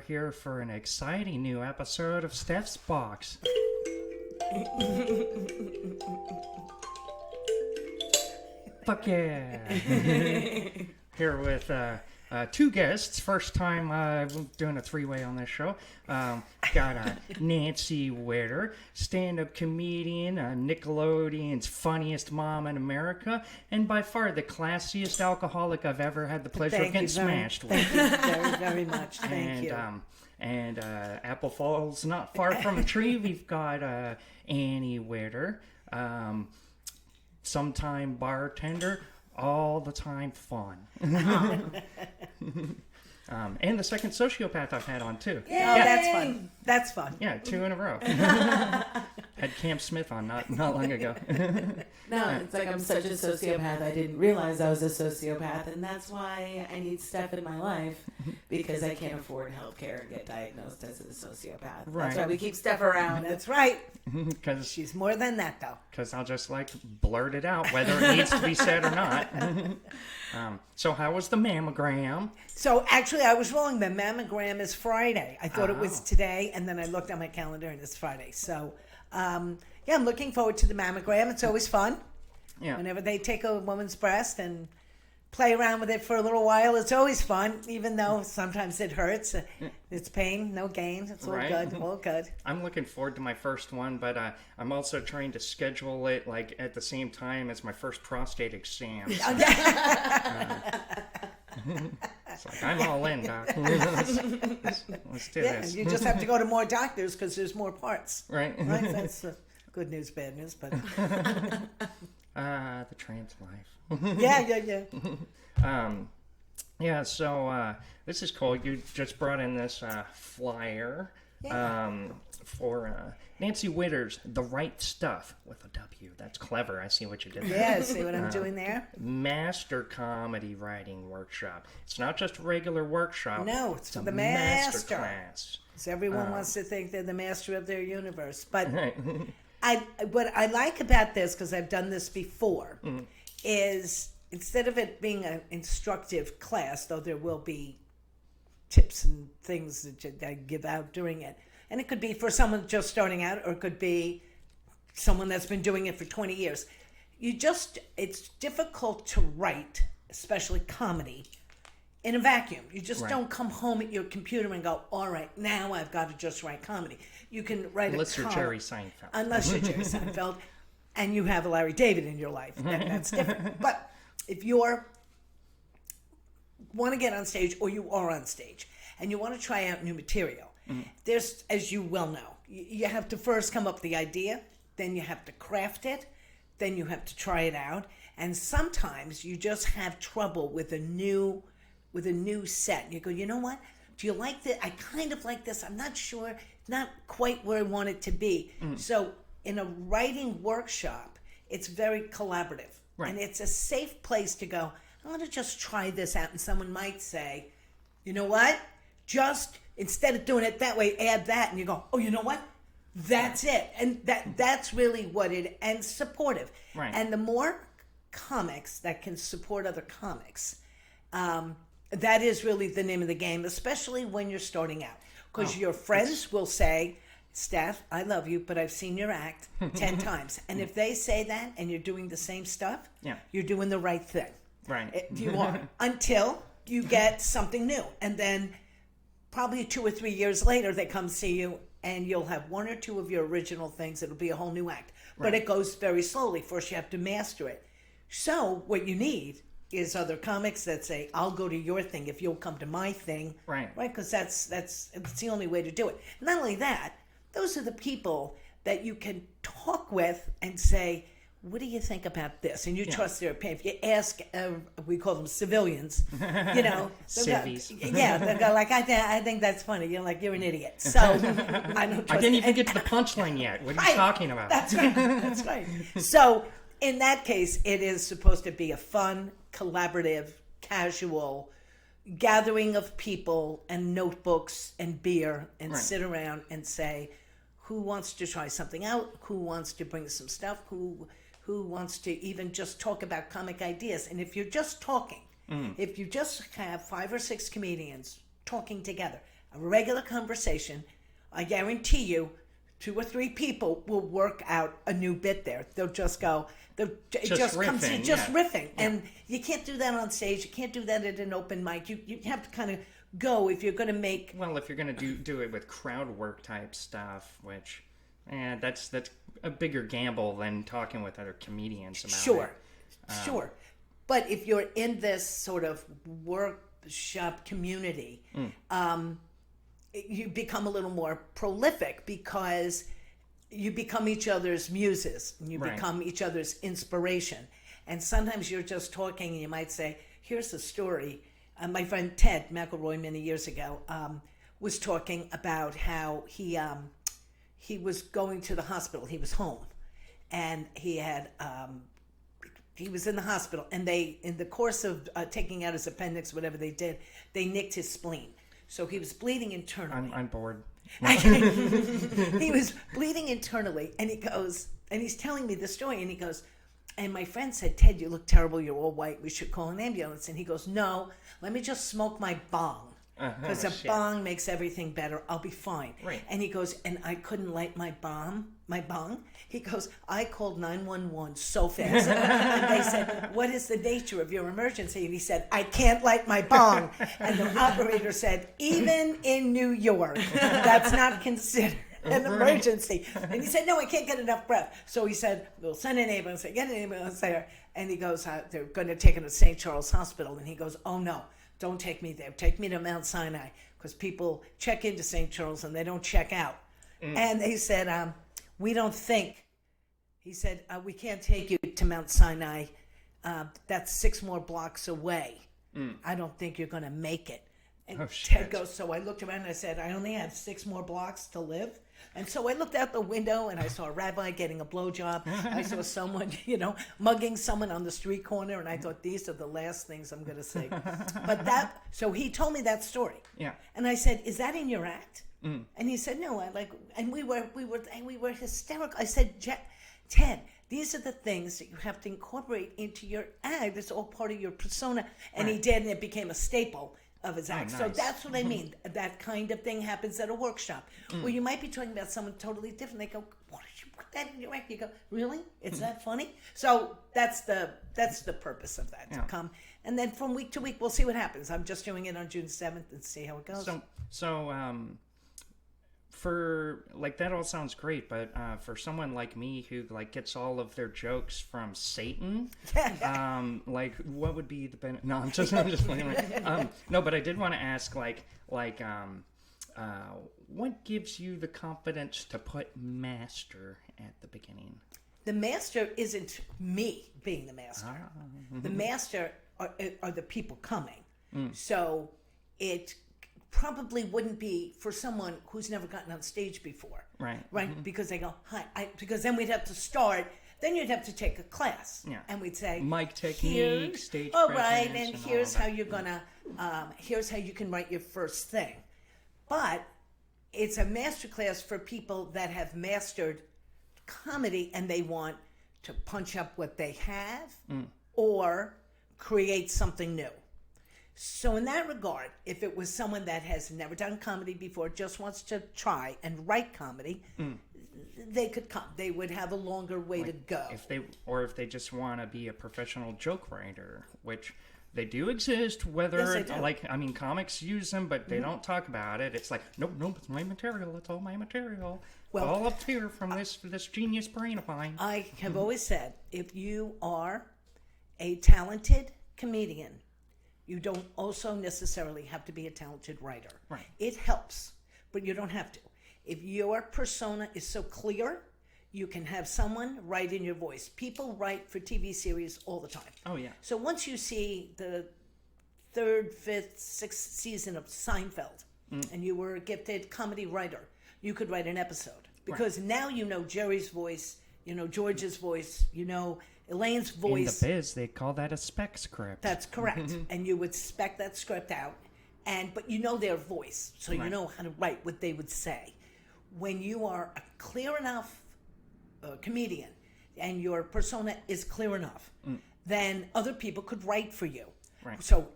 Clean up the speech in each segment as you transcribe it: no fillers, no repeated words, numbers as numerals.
here for an exciting new episode of Steph's Box. Fuck yeah! Here with two guests. First time doing a three-way on this show. Got Nancy Witter, stand-up comedian, Nickelodeon's funniest mom in America, and by far the classiest alcoholic I've ever had the pleasure of getting smashed with. Thank you very, very much. Thank you. And apple falls not far from a tree. We've got Annie Witter, sometime bartender, all the time fun. And the second sociopath I've had on too. Yeah, that's fun. That's fun. Yeah, 2 in a row. Had Cam Smith on not long ago. No, it's like I'm such a sociopath. I didn't realize I was a sociopath, and that's why I need Steph in my life, because I can't afford healthcare and get diagnosed as a sociopath. Right. That's why we keep Steph around. That's right. Because She's more than that, though. I'll just blurt it out whether it needs to be said or not. So how was the mammogram? So actually, I was wrong. The mammogram is Friday. I thought it was today, and then I looked on my calendar, and it's Friday. So, I'm looking forward to the mammogram. It's always fun. Yeah. Whenever they take a woman's breast and play around with it for a little while, it's always fun, even though sometimes it hurts. It's pain, no gain. It's all Right. good, all good. I'm looking forward to my first one, but I'm also trying to schedule it at the same time as my first prostate exam. So, it's like, I'm all in, doc. Let's do Yeah, this. you just have to go to more doctors because there's more parts. Right? Right? That's good news, bad news, but The trans life. yeah. So this is cool. You just brought in this flyer for Nancy Witter's The Right Stuff with a W. That's clever. I see what you did there. Yeah, see what I'm doing there? Master Comedy Writing Workshop. It's not just a regular workshop. No, it's for a the master. class. So everyone wants to think they're the master of their universe. But Right. what I like about this, because I've done this before, is instead of it being an instructive class, though there will be tips and things that I give out during it, and it could be for someone just starting out, or it could be someone that's been doing it for 20 years. It's difficult to write, especially comedy, in a vacuum. You just don't come home at your computer and go, all right, now I've got to just write comedy. You can write Unless you're Jerry Seinfeld. Unless you're Jerry Seinfeld and you have a Larry David in your life. That's different. But if you're want to get on stage, or you are on stage and you want to try out new material, there's, as you well know, you have to first come up with the idea, then you have to craft it, then you have to try it out, and sometimes you just have trouble with a new set. You go, you know what? Do you like this? I kind of like this. I'm not sure. Not quite where I want it to be. So in a writing workshop, it's very collaborative. Right. And it's a safe place to go, I'm going to just try this out. And someone might say, you know what? Just, instead of doing it that way, add that. And you go, oh, you know what? That's it. And that's really what it, and supportive. Right. And the more comics that can support other comics, that is really the name of the game, especially when you're starting out. Because your friends will say, Steph, I love you, but I've seen your act 10 times. And if they say that and you're doing the same stuff, you're doing the right thing. Right. You are. Until you get something new. And then probably 2 or 3 years later, they come see you and you'll have 1 or 2 of your original things. It'll be a whole new act. But it goes very slowly. First, you have to master it. So what you need is other comics that say, I'll go to your thing if you'll come to my thing. Right. Right? Because it's the only way to do it. Not only that, those are the people that you can talk with and say, what do you think about this? And you trust their opinion. If you ask, we call them civilians, you know. Civvies. They'll go like, I think that's funny. You're like, you're an idiot. So I don't trust I didn't even get to the punchline yet. What are you talking about? That's right. That's right. So in that case, it is supposed to be a fun, collaborative, casual gathering of people and notebooks and beer and sit around and say, who wants to try something out? Who wants to bring some stuff? Who wants to even just talk about comic ideas? And if you're just talking, if you just have 5 or 6 comedians talking together, a regular conversation, I guarantee you 2 or 3 people will work out a new bit there. They'll just go, it just comes in, just riffing. And you can't do that on stage. You can't do that at an open mic. You have to kind of go if you're going to make... Well, if you're going to do it with crowd work type stuff, which, that's a bigger gamble than talking with other comedians about it. Sure. But if you're in this sort of workshop community, you become a little more prolific because you become each other's muses. And you become each other's inspiration. And sometimes you're just talking and you might say, here's a story. My friend Ted McElroy many years ago was talking about how he was going to the hospital. He was home. And he was in the hospital. And in the course of taking out his appendix, whatever they did, they nicked his spleen. So he was bleeding internally. I'm bored. He was bleeding internally, and he goes, and he's telling me the story, and he goes, and my friend said, Ted, you look terrible, you're all white, we should call an ambulance. And he goes, no, let me just smoke my bong, because a bong makes everything better, I'll be fine. Right. And he goes, and I couldn't light my bong. He goes, I called 911 so fast. And they said, what is the nature of your emergency? And he said, I can't light my bong. And the operator said, even in New York, that's not considered an emergency. And he said, no, I can't get enough breath. So he said, we'll send an ambulance, get an ambulance there. And he goes, they're going to take him to St. Charles Hospital. And he goes, oh no, don't take me there. Take me to Mount Sinai, because people check into St. Charles and they don't check out. And they said, we don't think. He said, we can't take you to Mount Sinai. That's 6 more blocks away. I don't think you're going to make it. And Ted goes, so I looked around and I said, I only have 6 more blocks to live. And so I looked out the window and I saw a rabbi getting a blowjob. I saw someone, mugging someone on the street corner. And I thought, these are the last things I'm going to say. But so he told me that story. Yeah. And I said, is that in your act? And he said, no, and we were hysterical. I said, Ted, these are the things that you have to incorporate into your act. It's all part of your persona. And he did, and it became a staple of his act. Nice. So that's what I mean. That kind of thing happens at a workshop where you might be talking about someone totally different. They go, why did you put that in your act? You go, really? It's that funny? So that's the purpose of that, to come. And then from week to week, we'll see what happens. I'm just doing it on June 7th and see how it goes. So for that all sounds great, but for someone like me who gets all of their jokes from Satan, what would be the benefit? No, I'm just playing. No, but I did want to ask, what gives you the confidence to put master at the beginning? The master isn't me being the master. The master are the people coming. So it probably wouldn't be for someone who's never gotten on stage before. Right? Because they go, hi. Because then we'd have to start. Then you'd have to take a class. Yeah. And we'd say, mic technique, stage presence. Right, and here's how you're gonna, here's how you can write your first thing. But it's a master class for people that have mastered comedy and they want to punch up what they have or create something new. So in that regard, if it was someone that has never done comedy before, just wants to try and write comedy, they could come. They would have a longer way to go. If they just want to be a professional joke writer, which they do exist, comics use them, but they don't talk about it. It's like, nope, it's my material. It's all my material. Well, all up here from this genius brain of mine. I have always said, if you are a talented comedian, you don't also necessarily have to be a talented writer. Right. It helps, but you don't have to. If your persona is so clear, you can have someone write in your voice. People write for TV series all the time. Oh, yeah. So once you see the 3rd, 5th, 6th season of Seinfeld, and you were a gifted comedy writer, you could write an episode. Because now you know Jerry's voice, you know George's voice, you know Elaine's voice. In the biz, they call that a spec script. That's correct. And you would spec that script out, but you know their voice, so you know how to write what they would say. When you are a clear enough comedian and your persona is clear enough, then other people could write for you. Right. So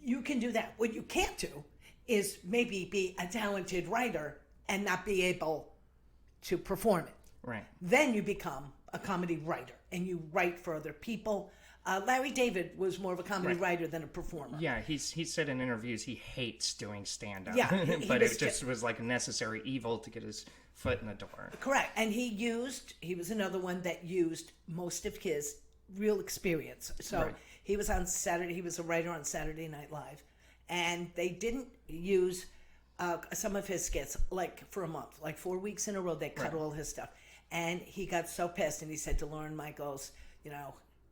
you can do that. What you can't do is maybe be a talented writer and not be able to perform it. Right. Then you become a comedy writer and you write for other people. Larry David was more of a comedy writer than a performer. Yeah, he said in interviews he hates doing stand-up. Yeah, but it just was like a necessary evil to get his foot in the door. Correct. And he was another one that used most of his real experience. So he was on Saturday, he was a writer on Saturday Night Live. And they didn't use some of his skits like for a month, like 4 weeks in a row. They cut all his stuff. And he got so pissed and he said to Lauren Michaels,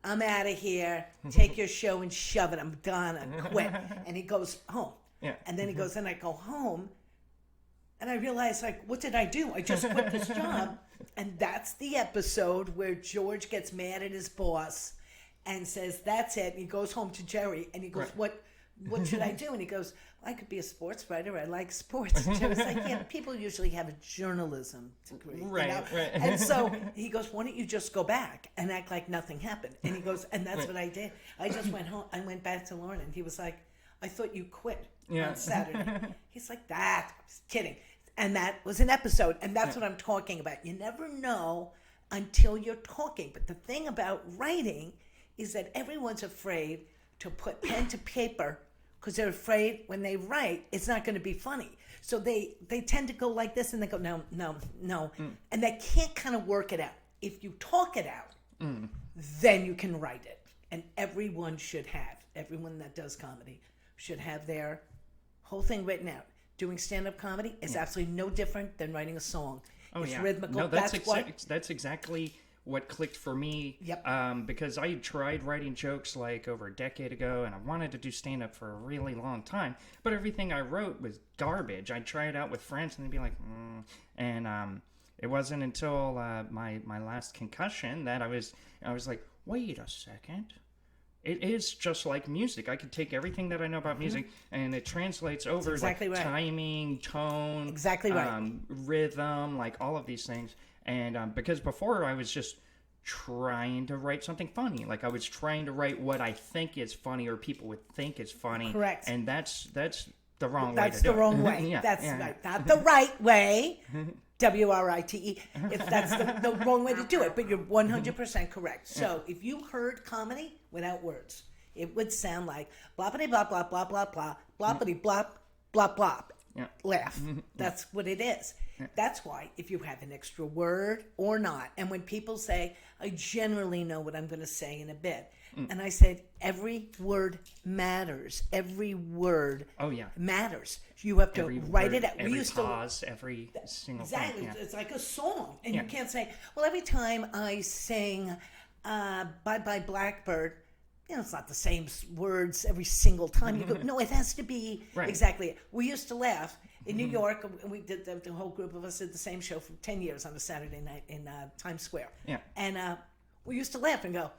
I'm out of here. Take your show and shove it. I'm done. I quit. And he goes home. Yeah. And then he goes, and I go home. And I realized, like, what did I do? I just quit this job. And that's the episode where George gets mad at his boss and says, that's it. And he goes home to Jerry and he goes, what should I do? And he goes, I could be a sports writer. I like sports. And Jerry's like, yeah, people usually have a journalism degree. Right. And so he goes, why don't you just go back and act like nothing happened? And he goes, and that's what I did. I just went home. I went back to Lauren and he was like, I thought you quit on Saturday. He's like, that. I was kidding. And that was an episode. And that's what I'm talking about. You never know until you're talking. But the thing about writing is that everyone's afraid to put pen to paper because they're afraid when they write, it's not going to be funny. So they tend to go like this and they go, no. And they can't kind of work it out. If you talk it out, then you can write it. And everyone that does comedy should have their whole thing written out. Doing stand-up comedy is absolutely no different than writing a song. It's rhythmical. No, that's exactly what clicked for me. Yep. Because I tried writing jokes like over a decade ago, and I wanted to do stand-up for a really long time. But everything I wrote was garbage. I'd try it out with friends, and they'd be like, And it wasn't until my last concussion that I was like, wait a second. It is just like music. I could take everything that I know about music, and it translates over exactly like right. timing, tone, Exactly right. Rhythm, like all of these things. And because before I was just trying to write something funny. Like I was trying to write what I think is funny or people would think is funny. Correct. And that's the wrong way to do it. That's the wrong way. Right. Not the right way. WRITE. If that's the wrong way to do it, but you're 100% correct. So if you heard comedy without words, it would sound like bloppity blop blop blop blop blop bloppity blop blop blop. Laugh. That's what it is. That's why if you have an extra word or not, and when people say, I generally know what I'm going to say in a bit, and I said, every word matters. Every word matters. You have to every write word, it out. Every pause, every single exactly. thing. Yeah. It's like a song. And you can't say, well, every time I sing Bye Bye Blackbird, it's not the same words every single time. You go, no, it has to be exactly it. We used to laugh. In New York, we did the whole group of us did the same show for 10 years on a Saturday night in Times Square. Yeah. And we used to laugh and go,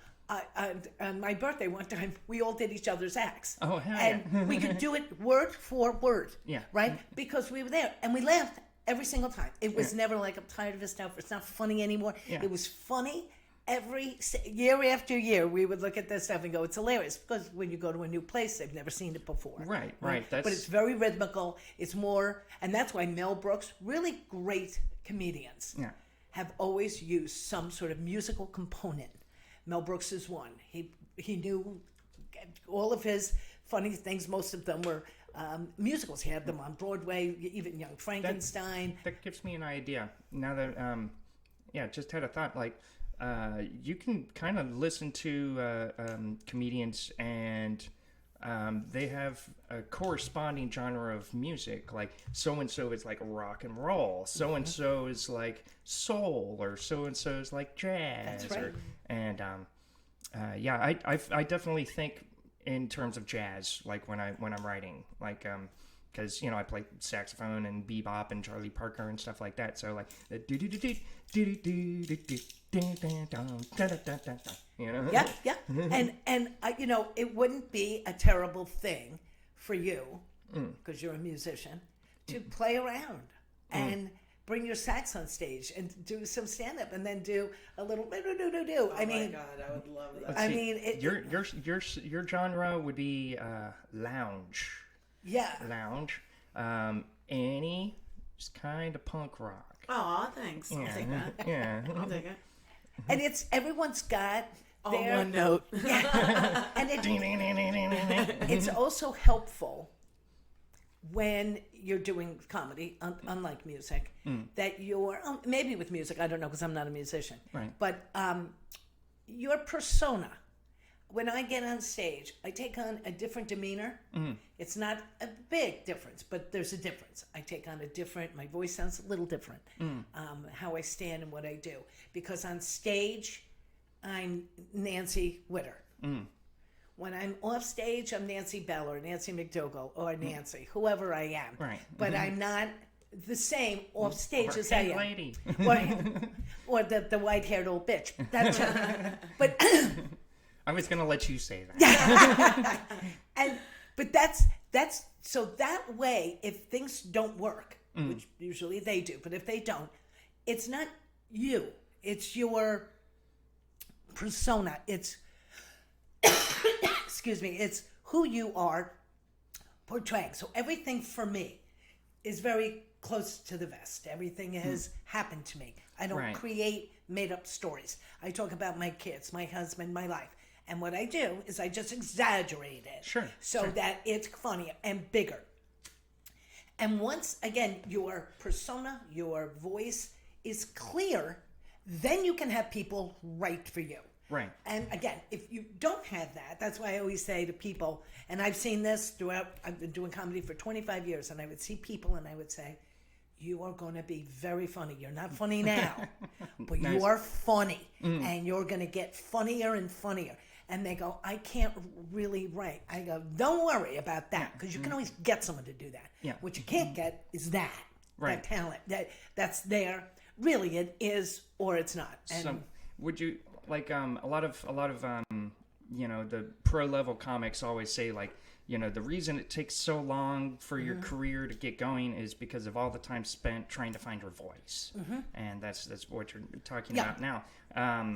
on my birthday one time, we all did each other's acts. Oh, hell and we could do it word for word. Yeah. Right? Because we were there. And we laughed every single time. It was never like, I'm tired of this stuff. It's not funny anymore. Yeah. It was funny. Every year after year, we would look at this stuff and go, it's hilarious. Because when you go to a new place, they've never seen it before. Right. But it's very rhythmical. It's more, and that's why Mel Brooks, really great comedians, have always used some sort of musical component. Mel Brooks is one. He knew all of his funny things. Most of them were musicals. He had them on Broadway, even Young Frankenstein. That gives me an idea. Now that, just had a thought, like, you can kind of listen to comedians and they have a corresponding genre of music. Like so-and-so is like rock and roll. So-and-so is like soul, or so-and-so is like jazz. That's right. I definitely think in terms of jazz, like when I'm writing, like, because I play saxophone and bebop and Charlie Parker and stuff like that. So like the Yeah. And it wouldn't be a terrible thing for you, because you're a musician, to play around and bring your sax on stage and do some stand-up and then do a little do. Oh my God, I would love that. I mean, your genre would be lounge. Yeah. Lounge. Annie is kind of punk rock. Aw, thanks. I'll take that. Yeah. I'll take it. And everyone's got their... one note. And it's also helpful when you're doing comedy, unlike music, that you're... maybe with music, I don't know, because I'm not a musician. Right. But your persona... When I get on stage, I take on a different demeanor. It's not a big difference, but there's a difference. I take on my voice sounds a little different. How I stand and what I do. Because on stage, I'm Nancy Witter. When I'm off stage, I'm Nancy Bell or Nancy McDougall or Nancy, whoever I am. Right. But I'm not the same off stage as I am. Lady. Or the white-haired old bitch. That's but... I was going to let you say that. But that's so that way, if things don't work, which usually they do, but if they don't, it's not you. It's your persona. It's excuse me. It's who you are portraying. So everything for me is very close to the vest. Everything has happened to me. I don't create made up stories. I talk about my kids, my husband, my life. And what I do is I just exaggerate it. So that it's funnier and bigger. And once, again, your persona, your voice is clear, then you can have people write for you. Right. And again, if you don't have that, that's why I always say to people, and I've seen this throughout, I've been doing comedy for 25 years, and I would see people and I would say, you are going to be very funny. You're not funny now, but Nice. you are funny, and you're going to get funnier and funnier. And they go, I can't really write. I go, don't worry about that, because you can always get someone to do that. Yeah. What you can't get is that talent. That's there. Really, it is or it's not. And So, would you like a lot of the pro level comics always say, like, the reason it takes so long for your career to get going is because of all the time spent trying to find your voice, and that's what you're talking about now. I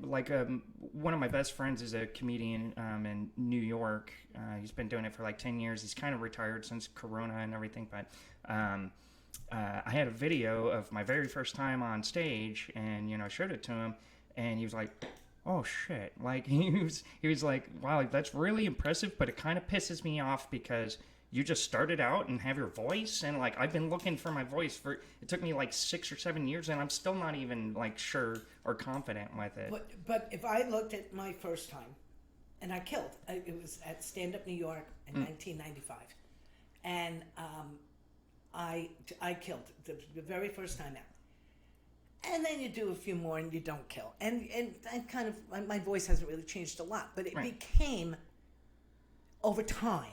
like one of my best friends is a comedian in New York. He's been doing it for like 10 years. He's kind of retired since Corona and everything, but I had a video of my very first time on stage, and I showed it to him, and he was like, oh shit. Like he was like, wow, that's really impressive, but it kind of pisses me off because you just started out and have your voice, and like I've been looking for my voice it took me like 6 or 7 years, and I'm still not even like sure or confident with it. But if I looked at my first time, and I killed, it was at Stand Up New York in 1995, and I killed the very first time out. And then you do a few more and you don't kill. And I kind of, my voice hasn't really changed a lot, but it became over time.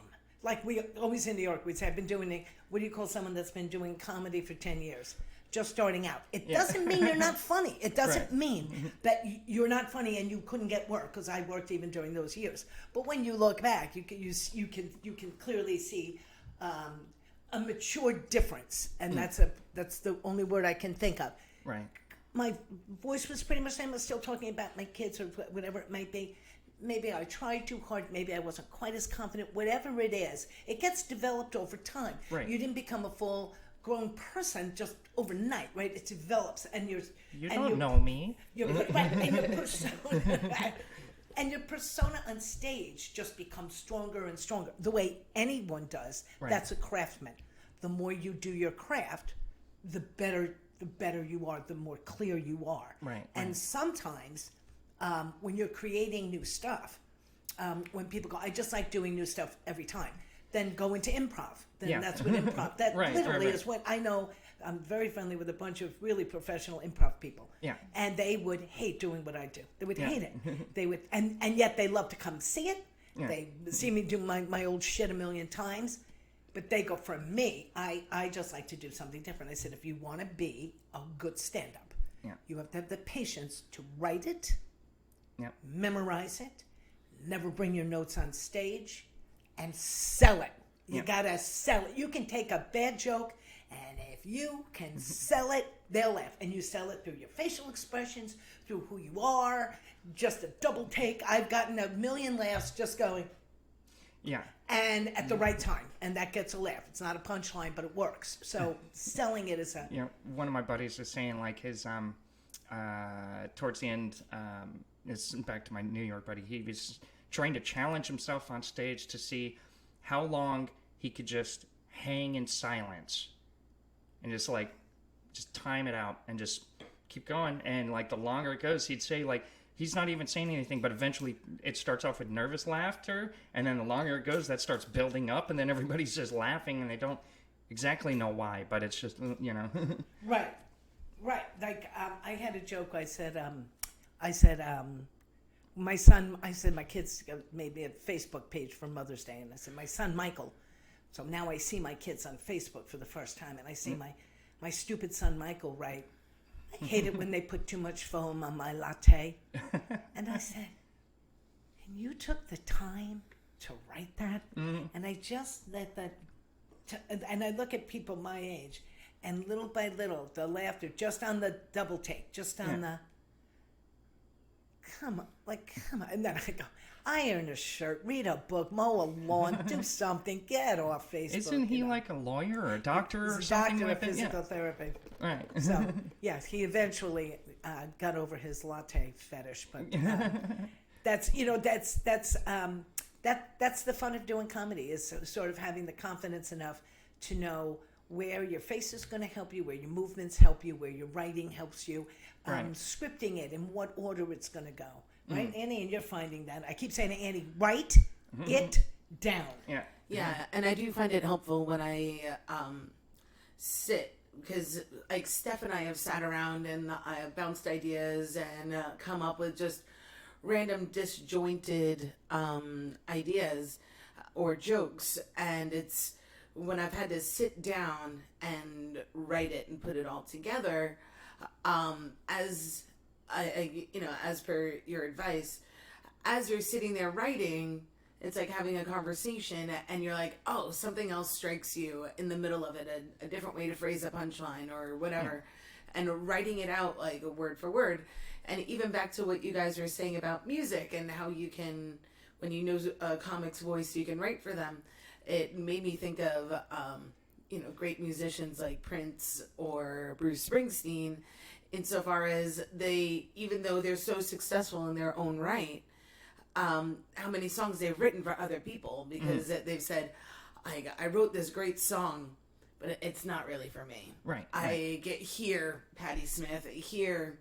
Like we always in New York, we'd say, I've been doing, what do you call someone that's been doing comedy for 10 years? Just starting out. It doesn't mean you're not funny. It doesn't mean that you're not funny and you couldn't get work, because I worked even during those years. But when you look back, you can clearly see a mature difference, and that's the only word I can think of. Right. My voice was pretty much the same. I was still talking about my kids or whatever it might be. Maybe I tried too hard. Maybe I wasn't quite as confident. Whatever it is, it gets developed over time. Right. You didn't become a full-grown person just overnight, right? It develops, and You don't know me. And your persona on stage just becomes stronger and stronger. The way anyone does. Right. That's a craftsman. The more you do your craft, the better you are, the more clear you are. Right. And sometimes when you're creating new stuff, when people go, I just like doing new stuff every time, then go into improv. Then that's what improv, that literally is what I know. I'm very friendly with a bunch of really professional improv people. Yeah. And they would hate doing what I do. They would hate it. They would, and yet they love to come see it. Yeah. They see me do my old shit a million times. But they go, for me, I just like to do something different. I said, if you want to be a good stand-up, you have to have the patience to write it, memorize it, never bring your notes on stage, and sell it. You got to sell it. You can take a bad joke, and if you can sell it, they'll laugh. And you sell it through your facial expressions, through who you are, just a double take. I've gotten a million laughs just going... Yeah. And at the right time, and that gets a laugh. It's not a punchline, but it works. So selling it is a... You know, one of my buddies was saying, like, his, towards the end, it's back to my New York buddy, he was trying to challenge himself on stage to see how long he could just hang in silence and just time it out and just keep going. And, like, the longer it goes, he'd say, like, he's not even saying anything, but eventually it starts off with nervous laughter, and then the longer it goes, that starts building up, and then everybody's just laughing, and they don't exactly know why, but it's just, you know. Right. Like, I had a joke. I said, my kids made me a Facebook page for Mother's Day, and I said, my son Michael. So now I see my kids on Facebook for the first time, and I see my stupid son Michael write, I hate it when they put too much foam on my latte. And I said, and you took the time to write that? Mm-hmm. And I just let that, and I look at people my age, and little by little, the laughter, just on the double take, just on the, come on. And then I go, iron a shirt, read a book, mow a lawn, do something, get off Facebook. Isn't he like a lawyer or a doctor or something? Doctor of physical therapy. Right. So, yes, he eventually got over his latte fetish, but that's the fun of doing comedy, is sort of having the confidence enough to know where your face is going to help you, where your movements help you, where your writing helps you, scripting it, in what order it's going to go. Right, Annie, and you're finding that. I keep saying to Annie, write it down. Yeah, and I do find it helpful when I sit, because like Steph and I have sat around and I have bounced ideas and come up with just random disjointed ideas or jokes, and it's when I've had to sit down and write it and put it all together, as per your advice, as you're sitting there writing, it's like having a conversation, and you're like, oh, something else strikes you in the middle of it, a different way to phrase a punchline or whatever, and writing it out like word for word. And even back to what you guys were saying about music and how you can, when you know a comic's voice, you can write for them. It made me think of, great musicians like Prince or Bruce Springsteen, insofar as they, even though they're so successful in their own right, how many songs they've written for other people, because they've said, I wrote this great song, but it's not really for me. Right. I get here, Patti Smith, here,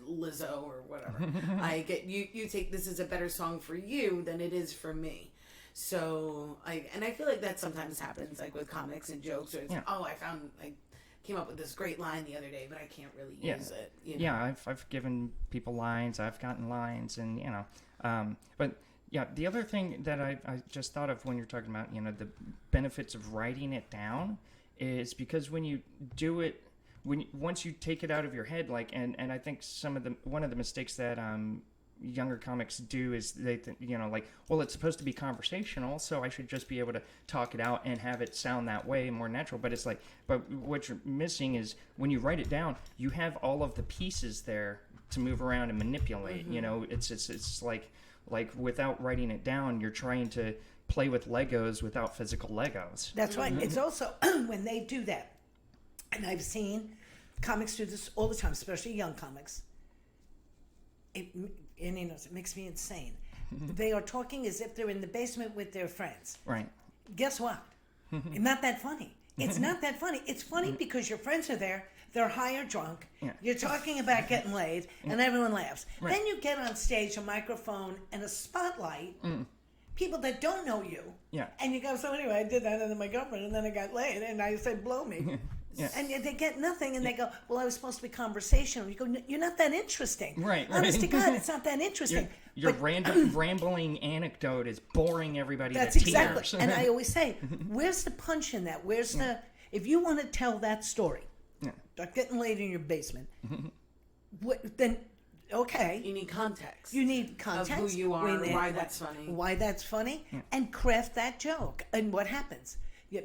Lizzo or whatever. I get, you take, this is a better song for you than it is for me. So I feel like that sometimes happens, like with comics and jokes, or it's, I came up with this great line the other day, but I can't really use it. Yeah, I've given people lines, I've gotten lines, and but yeah, the other thing that I just thought of when you're talking about the benefits of writing it down is because when you do it, once you take it out of your head, like and I think one of the mistakes that younger comics do is they it's supposed to be conversational, so I should just be able to talk it out and have it sound that way more natural. But it's like, but what you're missing is when you write it down, you have all of the pieces there to move around and manipulate. It's like without writing it down, you're trying to play with Legos without physical Legos. That's right. It's also when they do that, and I've seen comics do this all the time, especially young comics. It makes me insane. They are talking as if they're in the basement with their friends. Right. Guess what? It's not that funny. It's not that funny. It's funny because your friends are there. They're high or drunk. Yeah. You're talking about getting laid, and everyone laughs. Right. Then you get on stage, a microphone, and a spotlight. People that don't know you. Yeah. And you go, so anyway, I did that under my girlfriend, and then I got laid, and I said, blow me. Yeah. And they get nothing, and they go, well, I was supposed to be conversational. You go, you're not that interesting. Right. Honest to God, it's not that interesting. Your rambling anecdote is boring everybody to tears. That's exactly. And I always say, where's the punch in that? Where's the, if you want to tell that story, like getting laid in your basement, then, okay. You need context. You need context. Of who you are, why that's funny. Why that's funny, and craft that joke. And what happens?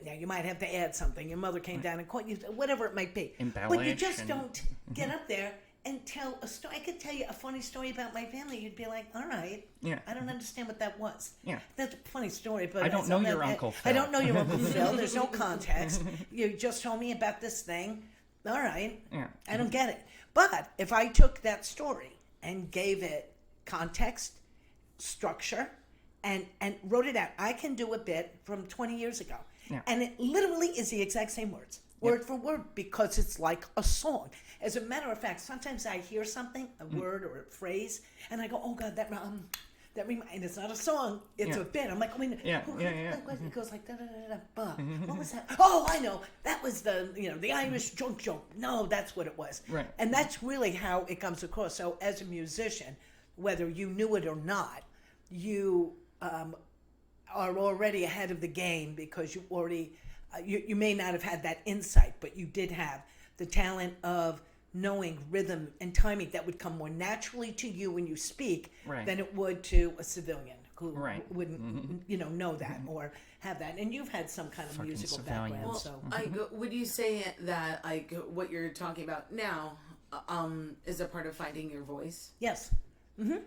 Now, you might have to add something. Your mother came down and caught you, whatever it might be. Embellish. But you just don't get up there and tell a story. I could tell you a funny story about my family. You'd be like, all right. Yeah. I don't understand what that was. Yeah. That's a funny story, but I don't know your Uncle Phil. I don't know your Uncle Phil. There's no context. You just told me about this thing. All right. Yeah. I don't get it. But if I took that story and gave it context, structure, and wrote it out, I can do a bit from 20 years ago. Yeah. And it literally is the exact same words, word for word, because it's like a song. As a matter of fact, sometimes I hear something, a word or a phrase, and I go, oh God, that and it's not a song, it's a bit. I'm like, I mean, it goes like da da da da ba. What was that? Oh, I know. That was the Irish drunk joke. No, that's what it was. Right. And that's really how it comes across. So as a musician, whether you knew it or not, you are already ahead of the game because you already you may not have had that insight, but you did have the talent of knowing rhythm and timing that would come more naturally to you when you speak than it would to a civilian who wouldn't know that or have that. And you've had some kind of musical civilian. background. Well, would you say that what you're talking about now is a part of finding your voice? Yes. Mm-hmm.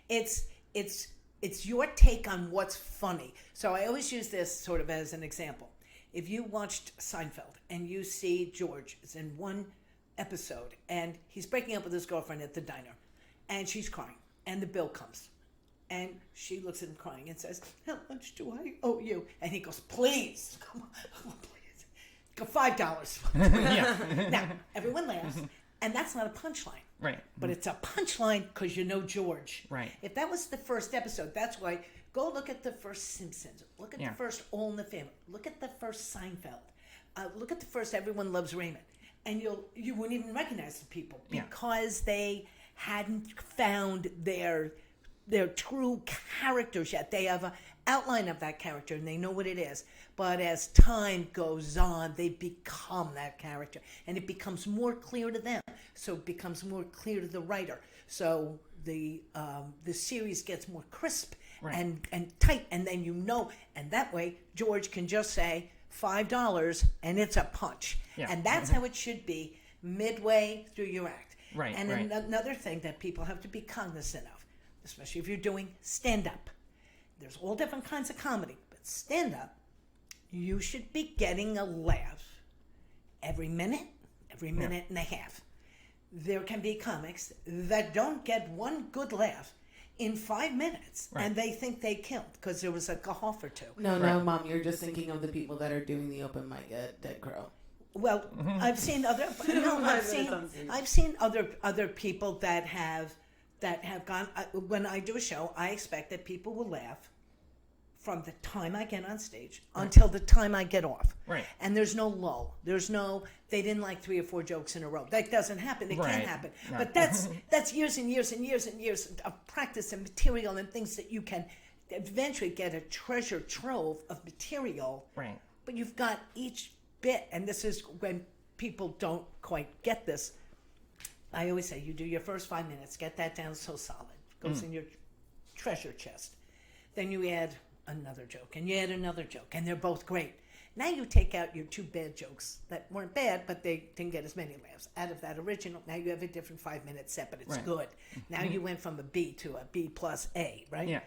It's your take on what's funny. So I always use this sort of as an example. If you watched Seinfeld and you see George is in one episode and he's breaking up with his girlfriend at the diner and she's crying and the bill comes and she looks at him crying and says, how much do I owe you? And he goes, please, come on, please, go $5. Now, everyone laughs and that's not a punchline. Right. But it's a punchline because you know George. Right. If that was the first episode, that's why go look at the first Simpsons. Look at the first All in the Family. Look at the first Seinfeld. Look at the first Everyone Loves Raymond. And you wouldn't even recognize the people because they hadn't found their true characters yet. They have an outline of that character and they know what it is. But as time goes on, they become that character. And it becomes more clear to them. So it becomes more clear to the writer. So the series gets more crisp and tight. And then and that way George can just say $5 and it's a punch. Yeah. And that's how it should be midway through your act. Right. And another thing that people have to be cognizant of, especially if you're doing stand-up. There's all different kinds of comedy, but stand-up, you should be getting a laugh every minute and a half. There can be comics that don't get one good laugh in 5 minutes, and they think they killed because there was a cough or two. No, Mom, you're just thinking of the people that are doing the open mic at Dead Crow. Well, I've seen other. No, I've seen other people that have gone. When I do a show, I expect that people will laugh from the time I get on stage until the time I get off. Right. And there's no lull. There's no, they didn't like 3 or 4 jokes in a row. That doesn't happen. It can't happen. No. But that's years and years and years and years of practice and material and things that you can eventually get a treasure trove of material. Right. But you've got each bit, and this is when people don't quite get this. I always say, you do your first 5 minutes, get that down so solid. It goes in your treasure chest. Then you add another joke, and you add another joke, and they're both great. Now you take out your 2 bad jokes that weren't bad, but they didn't get as many laughs. Out of that original, now you have a different 5-minute set, but it's good. Now you went from a B to a B plus A, right? Yeah.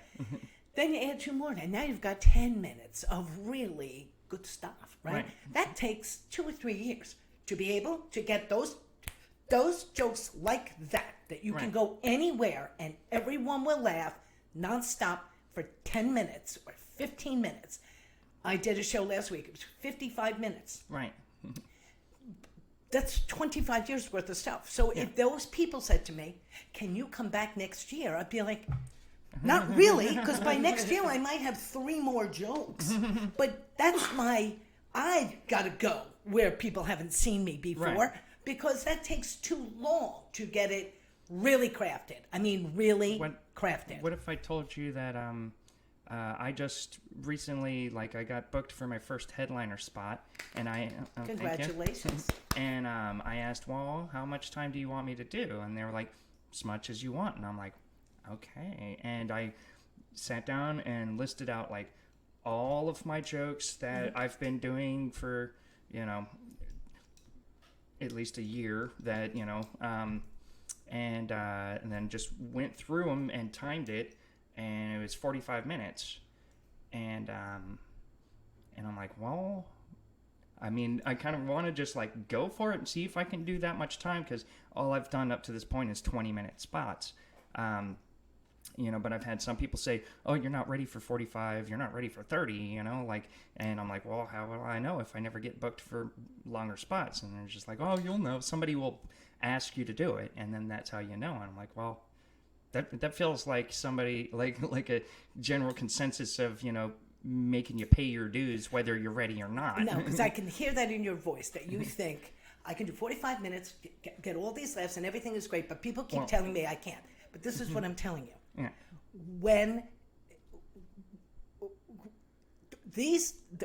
Then you add 2 more, and now you've got 10 minutes of really good stuff, right? That takes 2 or 3 years to be able to get those jokes like that you can go anywhere and everyone will laugh nonstop for 10 minutes or 15 minutes. I did a show last week. It was 55 minutes. Right. That's 25 years worth of stuff. So if those people said to me, can you come back next year? I'd be like, not really, because by next year I might have 3 more jokes. But that's I've got to go where people haven't seen me before because that takes too long to get it really crafted. I mean, really crafted. What if I told you that I just recently, I got booked for my first headliner spot, and Congratulations. And I asked, well, how much time do you want me to do? And they were like, as much as you want. And I'm like, okay. And I sat down and listed out all of my jokes that I've been doing for, at least a year that, and then just went through them and timed it, and it was 45 minutes, and I'm like, well, I mean, I kind of want to just like go for it and see if I can do that much time, because all I've done up to this point is 20-minute spots. But I've had some people say, oh, you're not ready for 45, you're not ready for 30, and I'm like, well, how will I know if I never get booked for longer spots? And they're just like, oh, you'll know. Somebody will ask you to do it, and then that's how you know. And I'm like, well, that feels like somebody, like a general consensus of, making you pay your dues whether you're ready or not. No, because I can hear that in your voice, that you think, I can do 45 minutes, get all these laughs, and everything is great, but people keep telling me I can't. But this is what I'm telling you. Yeah. When the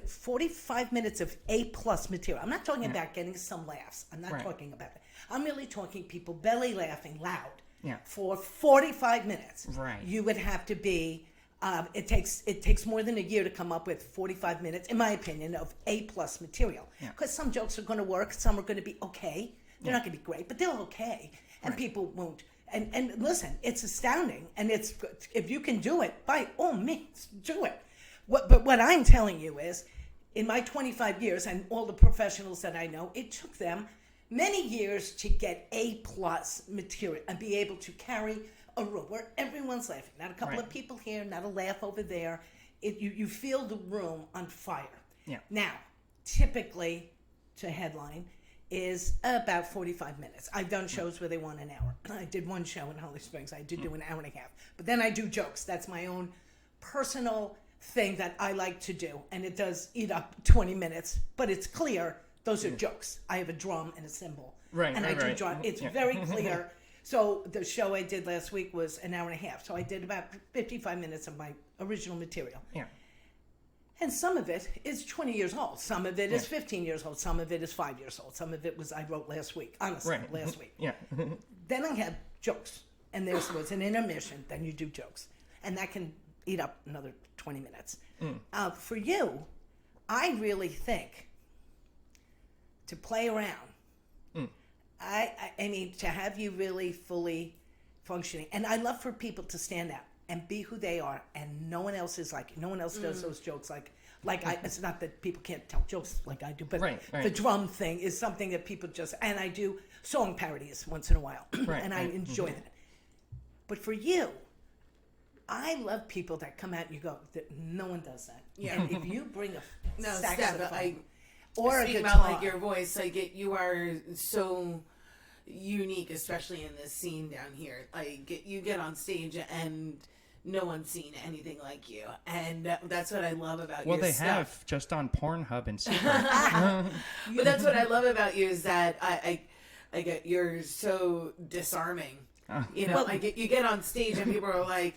45 minutes of A+ material, I'm not talking about getting some laughs. I'm not talking about that. I'm really talking people belly laughing loud for 45 minutes. Right. You would have to be, it takes more than a year to come up with 45 minutes, in my opinion, of A+ material. Because some jokes are going to work, some are going to be okay. They're not going to be great, but they're okay. And people won't. And listen, it's astounding, and it's, if you can do it, by all means, do it. But what I'm telling you is, in my 25 years, and all the professionals that I know, it took them many years to get A+ material and be able to carry a room where everyone's laughing. Not a couple of people here, not a laugh over there. You feel the room on fire. Yeah. Now, typically, to headline, is about 45 minutes. I've done shows where they want an hour. I did one show in Holly Springs. I did do an hour and a half. But then I do jokes. That's my own personal thing that I like to do. And it does eat up 20 minutes. But it's clear those are jokes. I have a drum and a cymbal. And I do drum. It's very clear. So the show I did last week was an hour and a half. So I did about 55 minutes of my original material. Yeah. And some of it is 20 years old. Some of it is 15 years old. Some of it is 5 years old. Some of it was I wrote last week. Honestly, last week. Yeah. Then I have jokes. And there was an intermission. Then you do jokes. And that can eat up another 20 minutes. For you, I really think to play around, I mean, to have you really fully functioning. And I love for people to stand out and be who they are, and no one else is like you. No one else does those jokes like I. It's not that people can't tell jokes like I do, but the drum thing is something that people just. And I do song parodies once in a while, and I enjoy that. But for you, I love people that come out and you go, no one does that. Yeah. And if you bring a saxophone Steph, or a speaking guitar, about like your voice, like you are so unique, especially in this scene down here. Like you get on stage and no one's seen anything like you, and that's what I love about your stuff. Well, they have, just on Pornhub and secret. But that's what I love about you, is that I get, you're so disarming. You get on stage and people are like,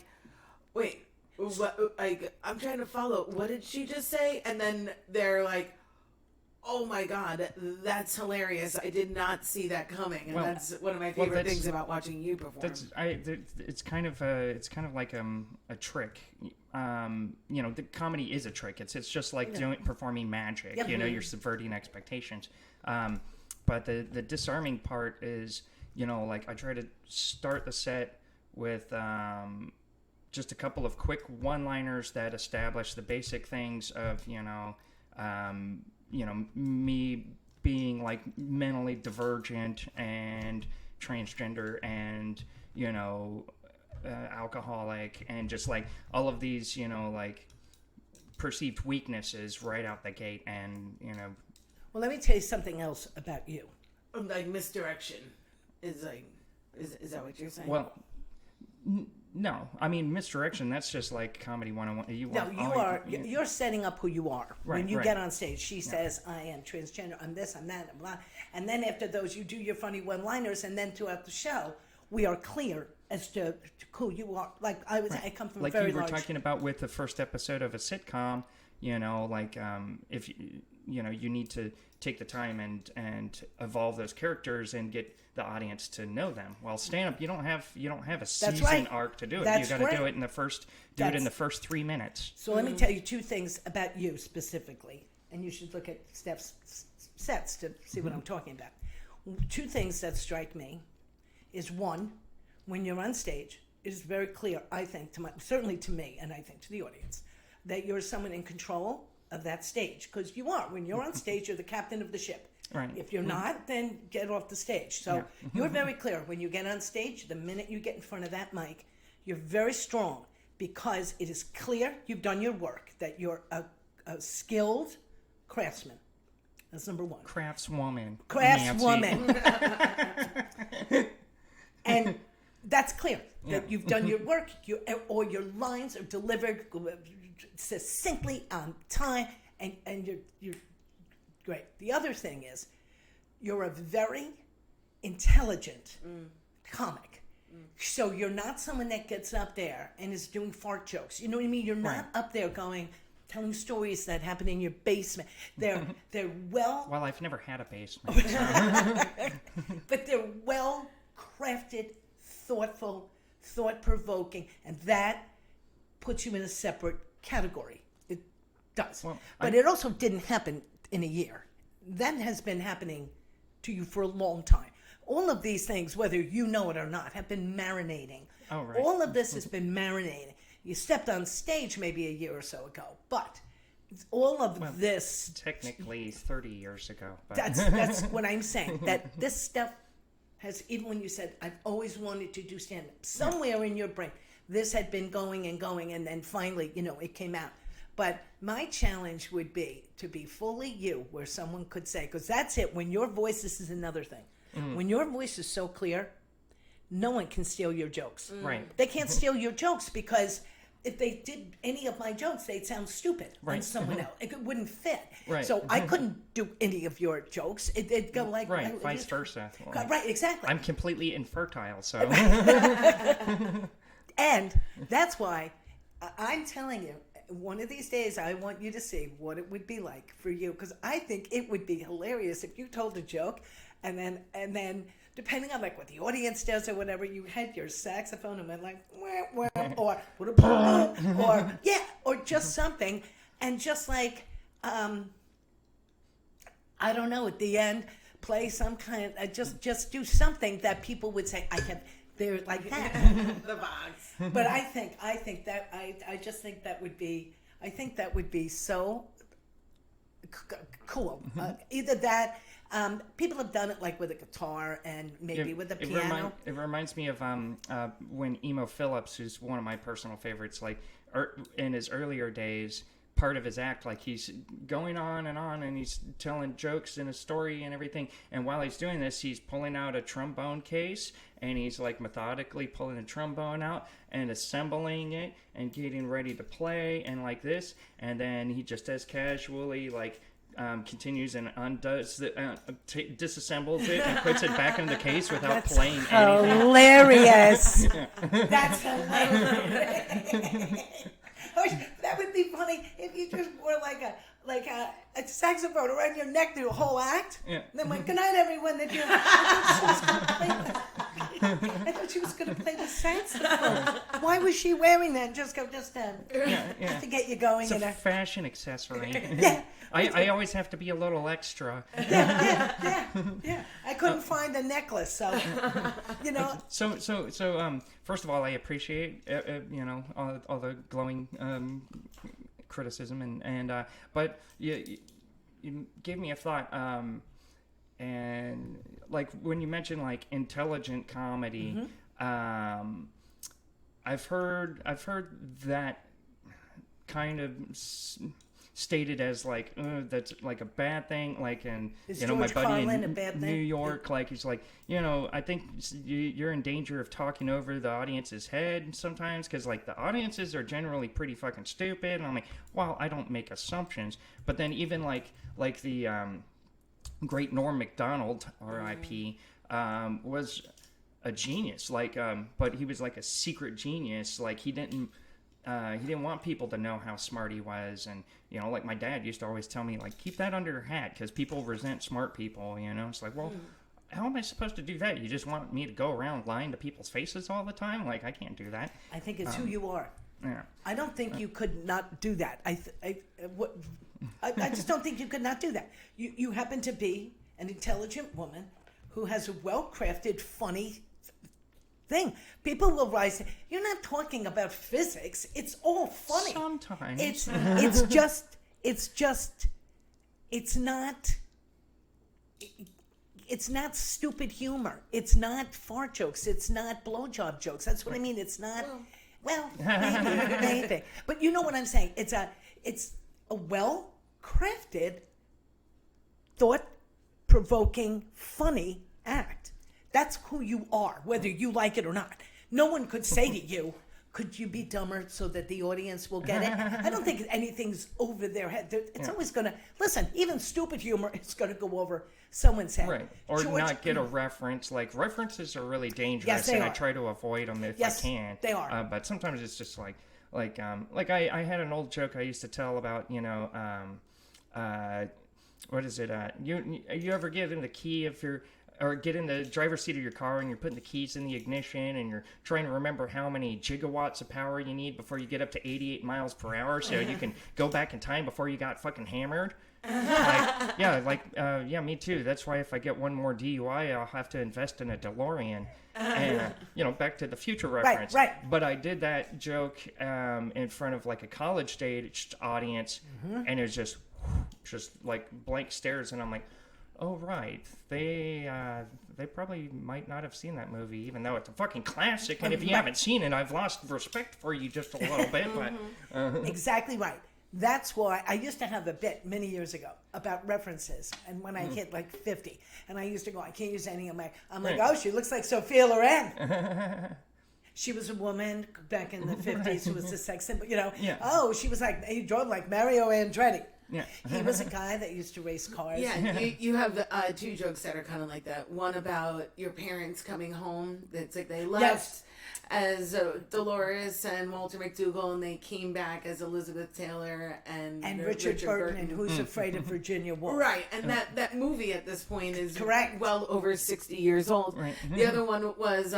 wait, what? Like, I'm trying to follow. What did she just say? And then they're like, oh my God, that's hilarious. I did not see that coming. And that's one of my favorite things about watching you perform. It's kind of like a trick. The comedy is a trick. It's just like performing magic. Yep. You're subverting expectations. But the disarming part is, like I try to start the set with just a couple of quick one-liners that establish the basic things of, me being like mentally divergent and transgender and, alcoholic, and just like all of these, like perceived weaknesses right out the gate. And, Well, let me tell you something else about you. Like misdirection is like, is that what you're saying? Well, no, I mean, misdirection, that's just like comedy 101. You're setting up who you are. Right, when you get on stage, she says, I am transgender, I'm this, I'm that, I'm blah. And then after those, you do your funny one-liners, and then throughout the show, we are clear as to who you are. Like, I come from like a very you were large... talking about with the first episode of a sitcom, if you need to take the time and evolve those characters and get the audience to know them. Well, stand up, you don't have a season arc to do it. You got to do it in the first 3 minutes. So let me tell you two things about you specifically, and you should look at Steph's sets to see what I'm talking about. Two things that strike me is one, when you're on stage, it is very clear, I think, certainly to me, and I think to the audience, that you're someone in control of that stage. Because you are. When you're on stage, you're the captain of the ship. Right. If you're not, then get off the stage. So you're very clear. When you get on stage, the minute you get in front of that mic, you're very strong because it is clear you've done your work, that you're a skilled craftsman. That's number one. Craftswoman. And that's clear. That you've done your work, or your lines are delivered succinctly on time, and you're great. The other thing is, you're a very intelligent comic. So you're not someone that gets up there and is doing fart jokes. You know what I mean? You're not up there telling stories that happen in your basement. They're well... Well, I've never had a basement. But they're well-crafted, thoughtful, thought-provoking, and that puts you in a separate category. It does. Well, but it also didn't happen in a year. That has been happening to you for a long time. All of these things, whether you know it or not, have been marinating. Oh, right. All of this has been marinating. You stepped on stage maybe a year or so ago, but all of this... Technically 30 years ago. But. That's what I'm saying. That this stuff has, even when you said, I've always wanted to do stand-up, somewhere in your brain, this had been going, and then finally, it came out. But my challenge would be to be fully you, where someone could say, because that's it, when your voice, this is another thing. When your voice is so clear, no one can steal your jokes. Right. They can't steal your jokes because if they did any of my jokes, they'd sound stupid on someone else. It wouldn't fit. Right. So I couldn't do any of your jokes. It'd go like... Right, vice versa. Right, exactly. I'm completely infertile, so... And that's why I'm telling you, one of these days I want you to see what it would be like for you, because I think it would be hilarious if you told a joke and then depending on like what the audience does or whatever, you had your saxophone and went like wah, wah, or just something, and just like I don't know, at the end play some kind of just do something that people would say they're like that. The box. But I think that I just think that would be, I think that would be so cool. Either that, people have done it like with a guitar and maybe with a piano. It reminds me of when Phillips, who's one of my personal favorites, like in his earlier days, part of his act, like he's going on and he's telling jokes in a story and everything, and while he's doing this, he's pulling out a trombone case and he's like methodically pulling a trombone out and assembling it and getting ready to play and like this, and then he just as casually like continues and undoes disassembles it and puts it back in the case without playing anything. Hilarious. That's hilarious. That would be funny if you just wore like a saxophone around your neck through the whole act. Yeah. Then went, good night, everyone. Then I thought she was going to play the saxophone. Why was she wearing that? Just to get you going. It's a fashion accessory. Yeah. I always have to be a little extra. Yeah. I couldn't find the necklace, so So first of all, I appreciate all the glowing criticism but you gave me a thought, and like when you mentioned like intelligent comedy, I've heard that kind of stated as like that's like a bad thing, like, and my buddy in New York, like he's like, I think you're in danger of talking over the audience's head sometimes, because like the audiences are generally pretty fucking stupid, and I'm like, well, I don't make assumptions, but then even like the great Norm Macdonald, R.I.P., was a genius, like but he was like a secret genius, like he didn't want people to know how smart he was, and like my dad used to always tell me, like, keep that under your hat because people resent smart people. It's like, well, how am I supposed to do that? You just want me to go around lying to people's faces all the time? Like, I can't do that. I think it's who you are. Yeah. I don't think you could not do that. I just don't think you could not do that. You happen to be an intelligent woman who has a well-crafted, funny thing. People will rise. You're not talking about physics. It's all funny. Sometimes. It's not stupid humor. It's not fart jokes. It's not blowjob jokes. That's what I mean. It's not. Well, maybe. But you know what I'm saying. It's a well-crafted, thought-provoking, funny act. That's who you are, whether you like it or not. No one could say to you, could you be dumber so that the audience will get it? I don't think anything's over their head. It's always going to, listen, even stupid humor is going to go over someone's head. Right. Or not get a reference. Like, references are really dangerous, Yes, they and are. I try to avoid them if Yes, I can. they are. But sometimes it's just like I had an old joke I used to tell about, what is it? You ever get in the key or get in the driver's seat of your car and you're putting the keys in the ignition and you're trying to remember how many gigawatts of power you need before you get up to 88 miles per hour so you can go back in time before you got fucking hammered? Yeah, me too. That's why if I get one more DUI, I'll have to invest in a DeLorean. And, Back to the Future reference. Right. But I did that joke in front of like a college-aged audience, and it was just like blank stares, and I'm like, oh, right. They probably might not have seen that movie, even though it's a fucking classic. And if you haven't seen it, I've lost respect for you just a little bit. But Exactly right. That's why I used to have a bit many years ago about references. And when I hit like 50, and I used to go, I can't use any of my, I'm like, oh, she looks like Sophia Loren. She was a woman back in the 50s who was a sex symbol, Yeah. Oh, she was like, he drove like Mario Andretti. Yeah. He was a guy that used to race cars. Yeah, you have the two jokes that are kind of like that. One about your parents coming home. It's like they left as Dolores and Walter McDougall, and they came back as Elizabeth Taylor and Richard Burton, and Who's Afraid of Virginia Woolf. Right, and that movie at this point is Correct. well over 60 years old. Right. The other one was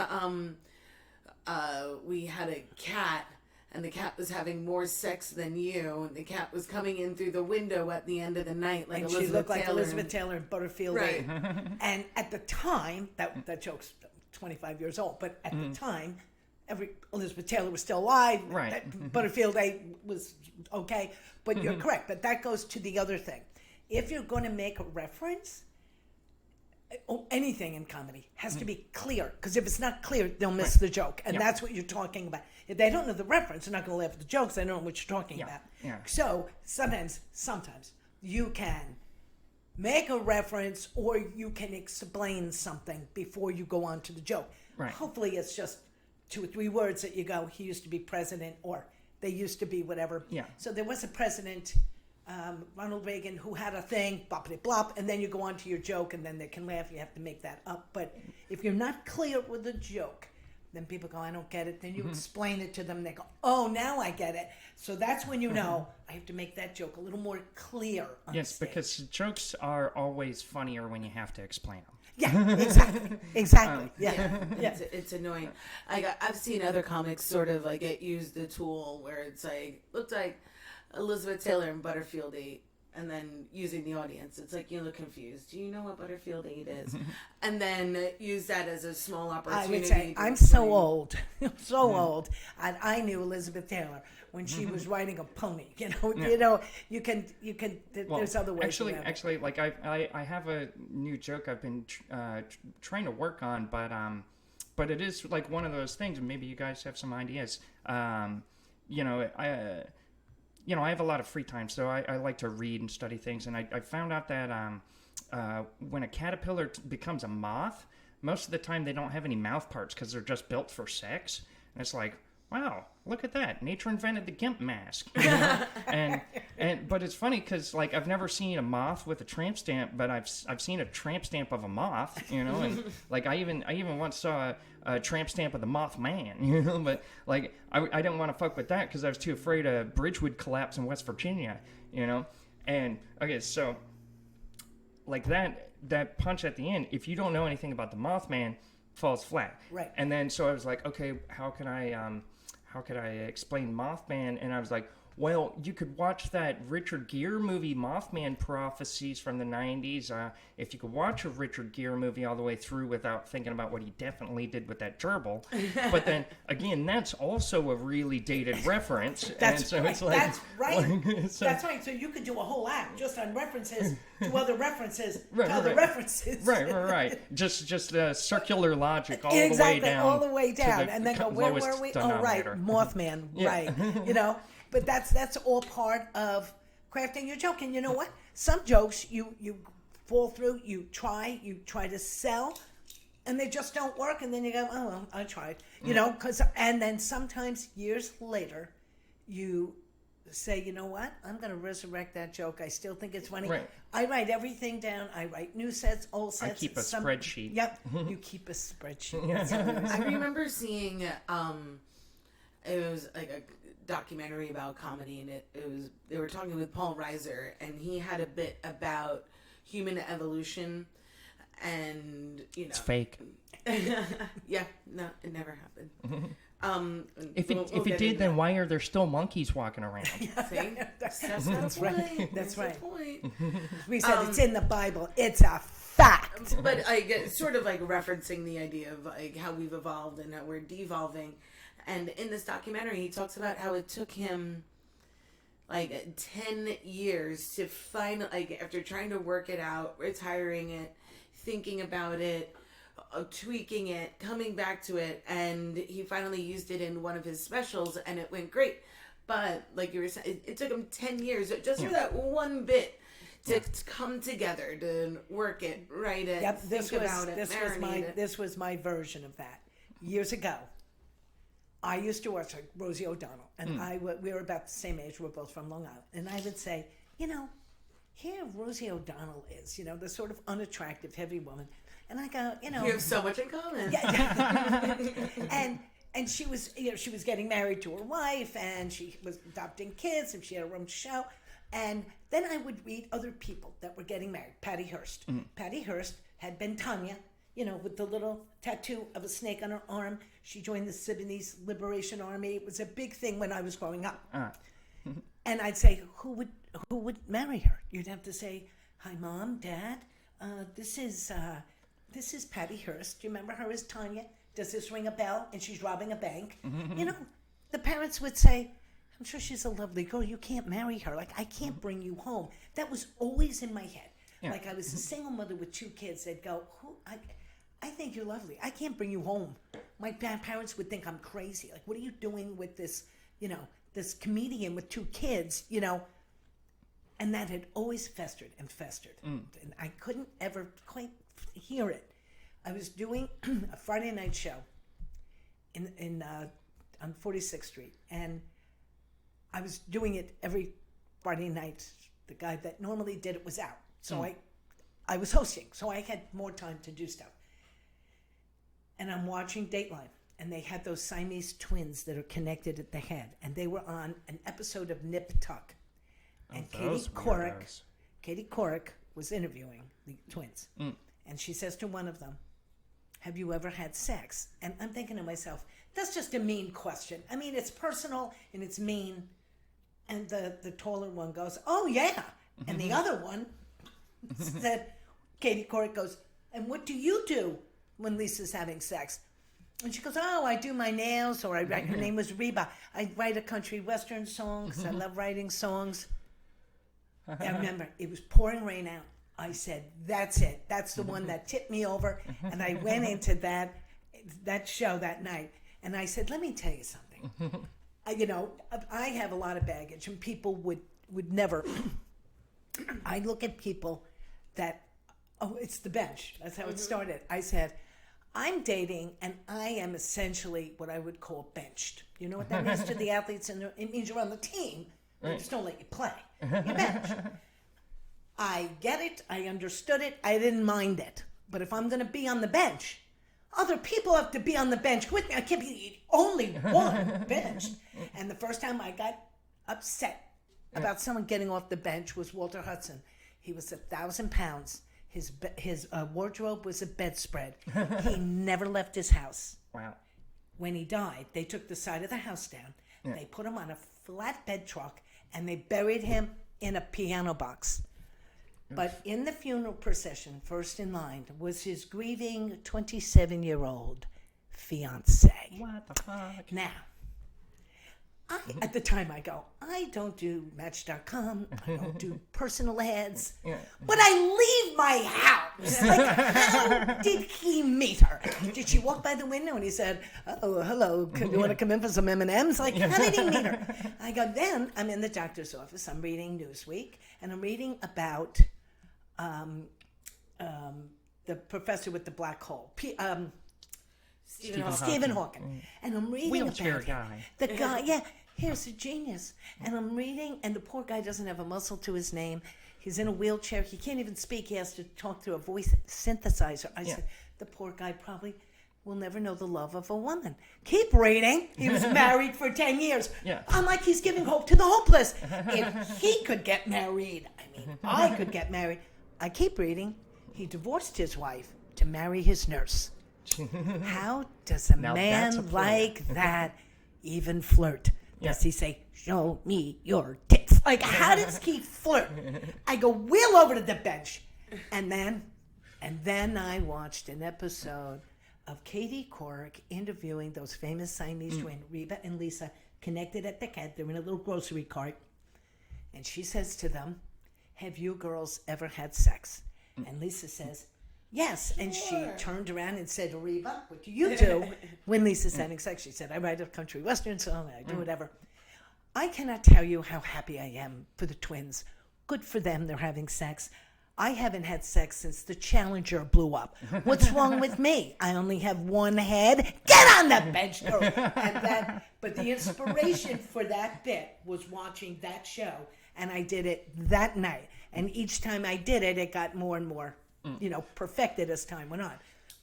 we had a cat, and the cat was having more sex than you, and the cat was coming in through the window at the end of the night like And Elizabeth she looked like Taylor. Elizabeth Taylor in Butterfield Right. 8. And at the time, that joke's 25 years old, but at the time, Elizabeth Taylor was still alive. Right. Butterfield 8 was okay. But you're correct. But that goes to the other thing. If you're going to make a reference, anything in comedy has to be clear. Because if it's not clear, they'll miss the joke. And that's what you're talking about. If they don't know the reference, they're not going to laugh at the jokes. They don't know what you're talking about. Yeah. So sometimes you can make a reference or you can explain something before you go on to the joke. Right. Hopefully it's just 2 or 3 words that you go, he used to be president, or they used to be whatever. Yeah. So there was a president, Ronald Reagan, who had a thing, boppity blop, and then you go on to your joke, and then they can laugh. You have to make that up. But if you're not clear with a joke, then people go, I don't get it. Then you explain it to them. They go, oh, now I get it. So that's when you know, I have to make that joke a little more clear on yes, stage. because jokes are always funnier when you have to explain them. Yeah, exactly. It's annoying. I've seen other comics sort of like use the tool where it's like looked like Elizabeth Taylor in Butterfield 8, and then using the audience. It's like you look confused. Do you know what Butterfield 8 is? And then use that as a small opportunity. I would say, to I'm explain. so old, old, and I knew Elizabeth Taylor when she was riding a pony. You can. There's other ways. Actually, like I have a new joke I've been trying to work on, but it is like one of those things. Maybe you guys have some ideas. I have a lot of free time, so I like to read and study things. And I found out that when a caterpillar becomes a moth, most of the time they don't have any mouth parts because they're just built for sex. And it's like, wow, look at that. Nature invented the gimp mask. But it's funny because like I've never seen a moth with a tramp stamp, but I've seen a tramp stamp of a moth, and like I even once saw a tramp stamp of the Mothman, but like I didn't want to fuck with that because I was too afraid a bridge would collapse in West Virginia, And okay, so like that punch at the end, if you don't know anything about the Mothman, falls flat. Right. And then so I was like, okay, how could I explain Mothman? And I was like, Well, you could watch that Richard Gere movie, Mothman Prophecies from the 90s. If you could watch a Richard Gere movie all the way through without thinking about what he definitely did with that gerbil. But then, again, that's also a really dated reference. That's and so right. it's like, That's right. So, That's right. So you could do a whole act just on references to other references Right, to other right. references. Right. Just circular logic all Exactly, the way down. all the way to down, the and then go, where lowest were we? Oh, right, denominator. Mothman, right. You know, but that's all part of crafting your joke. And you know what? Some jokes you fall through, you try to sell, and they just don't work, and then you go, oh, well, I tried. You know, and then sometimes years later, you say, you know what? I'm going to resurrect that joke. I still think it's funny. Right. I write everything down. I write new sets, old sets. I keep a spreadsheet. Yep, you keep a spreadsheet. I remember seeing it was like a documentary about comedy, and it was they were talking with Paul Reiser, and he had a bit about human evolution, and It's fake. yeah, no, it never happened. If we'll it get did, into then that. why are there still monkeys walking around? See? That's right. right. That's That's right. the point. We said it's in the Bible. It's a fact. But I get sort of like referencing the idea of like how we've evolved and how we're devolving. And in this documentary, he talks about how it took him like 10 years to finally, like, after trying to work it out, retiring it, thinking about it, tweaking it, coming back to it, and he finally used it in one of his specials, and it went great. But like you were saying, it took him 10 years just for that one bit to come together, to work it, write it, Yep, think about it, marinate it. this was my version of that. Years ago, I used to watch like Rosie O'Donnell, and we were about the same age. We're both from Long Island, and I would say, you know, here Rosie O'Donnell is, you know, the sort of unattractive, heavy woman, and I go, you know, We have so much in common. and she was, you know, she was getting married to her wife, and she was adopting kids, and she had her own show. And then I would read other people that were getting married. Patty Hearst. Patty Hearst had been Tanya, you know, with the little tattoo of a snake on her arm. She joined the Sudanese Liberation Army. It was a big thing when I was growing up. And I'd say, who would marry her? You'd have to say, hi, Mom, Dad. This is Patty Hearst. Do you remember her as Tanya? Does this ring a bell? And she's robbing a bank. You know, the parents would say, I'm sure she's a lovely girl. You can't marry her. Like, I can't bring you home. That was always in my head. Yeah. Like, I was a single mother with 2 kids. They'd go, I think you're lovely. I can't bring you home. My parents would think I'm crazy. Like, what are you doing with this, you know, this comedian with 2 kids, you know? And that had always festered and festered. And I couldn't ever quite hear it. I was doing a Friday night show on 46th Street, and I was doing it every Friday night. The guy that normally did it was out, so I was hosting, so I had more time to do stuff. And I'm watching Dateline, and they had those Siamese twins that are connected at the head, and they were on an episode of Nip Tuck. And Katie Couric was interviewing the twins, and she says to one of them, have you ever had sex? And I'm thinking to myself, that's just a mean question. I mean, it's personal and it's mean. And the taller one goes, oh, yeah. And the other one said, Katie Couric goes, and what do you do when Lisa's having sex? And she goes, oh, I do my nails, or I write, her name was Reba. I write a country western song because I love writing songs. I remember it was pouring rain out. I said, that's it. That's the one that tipped me over. And I went into that show that night. And I said, let me tell you something. You know, I have a lot of baggage, and people would never. I look at people that, oh, it's the bench. That's how it started. I said, I'm dating, and I am essentially what I would call benched. You know what that means to the athletes? It means you're on the team. They just don't let you play. You're benched. I get it. I understood it. I didn't mind it. But if I'm going to be on the bench, other people have to be on the bench with me. I can't be only one benched. And the first time I got upset about someone getting off the bench was Walter Hudson. He was 1,000 pounds. His wardrobe was a bedspread. He never left his house. Wow. When he died, they took the side of the house down. They put him on a flatbed truck, and they buried him in a piano box. But in the funeral procession, first in line, was his grieving 27-year-old fiance. What the fuck? Now, at the time I go, I don't do Match.com, I don't do personal ads, but I leave my house. Like, how did he meet her? Did she walk by the window and he said, oh, hello, you want to come in for some M&Ms? Like, how did he meet her? I go, then I'm in the doctor's office, I'm reading Newsweek, and I'm reading about the professor with the black hole, Stephen Hawking. And I'm reading Wheelchair about guy. him. The guy, here's a genius. And I'm reading, and the poor guy doesn't have a muscle to his name. He's in a wheelchair. He can't even speak. He has to talk through a voice synthesizer. I said, the poor guy probably will never know the love of a woman. Keep reading. He was married for 10 years. Yeah. I'm like, he's giving hope to the hopeless. If he could get married, I could get married. I keep reading. He divorced his wife to marry his nurse. How does a man like that even flirt? Does he say, show me your tits? Like, how does he flirt? I go, wheel over to the bench. And then I watched an episode of Katie Couric interviewing those famous Siamese twins, Reba and Lisa, connected at the head. They're in a little grocery cart. And she says to them, have you girls ever had sex? And Lisa says, yes. And she turned around and said, Reba, what do you do when Lisa's having sex? She said, I write a country western song, I do whatever. I cannot tell you how happy I am for the twins. Good for them, they're having sex. I haven't had sex since the Challenger blew up. What's wrong with me? I only have one head. Get on the bench, girl. But the inspiration for that bit was watching that show, and I did it that night. And each time I did it, it got more and more, perfected as time went on.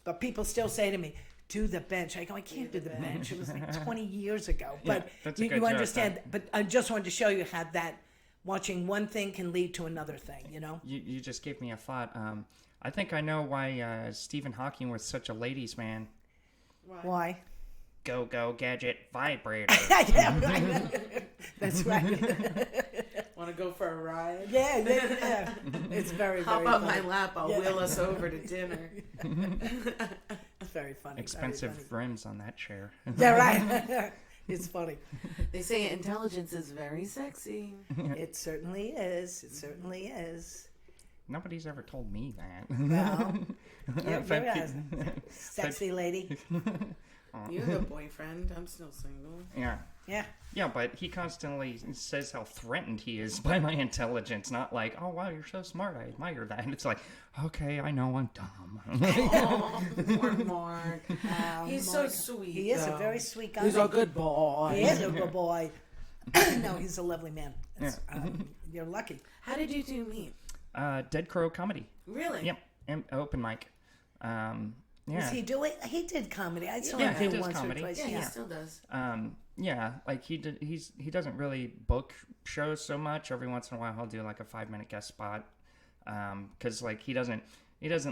But people still say to me, do the bench. I go, I can't do the bench. It was like 20 years ago. But you understand. But I just wanted to show you how that watching one thing can lead to another thing, You just gave me a thought. I think I know why Stephen Hawking was such a ladies' man. Why? Go gadget vibrator. Yeah, right. That's right. Want to go for a ride? Yeah. It's very, Hop very on funny. my lap. I'll wheel us over to dinner. It's very funny. Expensive very funny. rims on that chair. Yeah, right. It's funny. They say intelligence is very sexy. It certainly is. It certainly is. Nobody's ever told me that. Well, you're But a sexy lady. You have a boyfriend. I'm still single. Yeah, but he constantly says how threatened he is by my intelligence. Not like, oh, wow, you're so smart. I admire that. It's like, okay, I know I'm dumb. Oh, poor Mark. He's so sweet. He is a very sweet guy. He's a good boy. He is a good boy. No, he's a lovely man. You're lucky. How did you two meet? Dead Crow Comedy. Really? Yep, and open mic. Does he do it? He did comedy. I saw Yeah, he him do does once comedy. or twice. Yeah, he still does. Yeah, like he doesn't really book shows so much. Every once in a while, he'll do like a 5-minute guest spot, because like he doesn't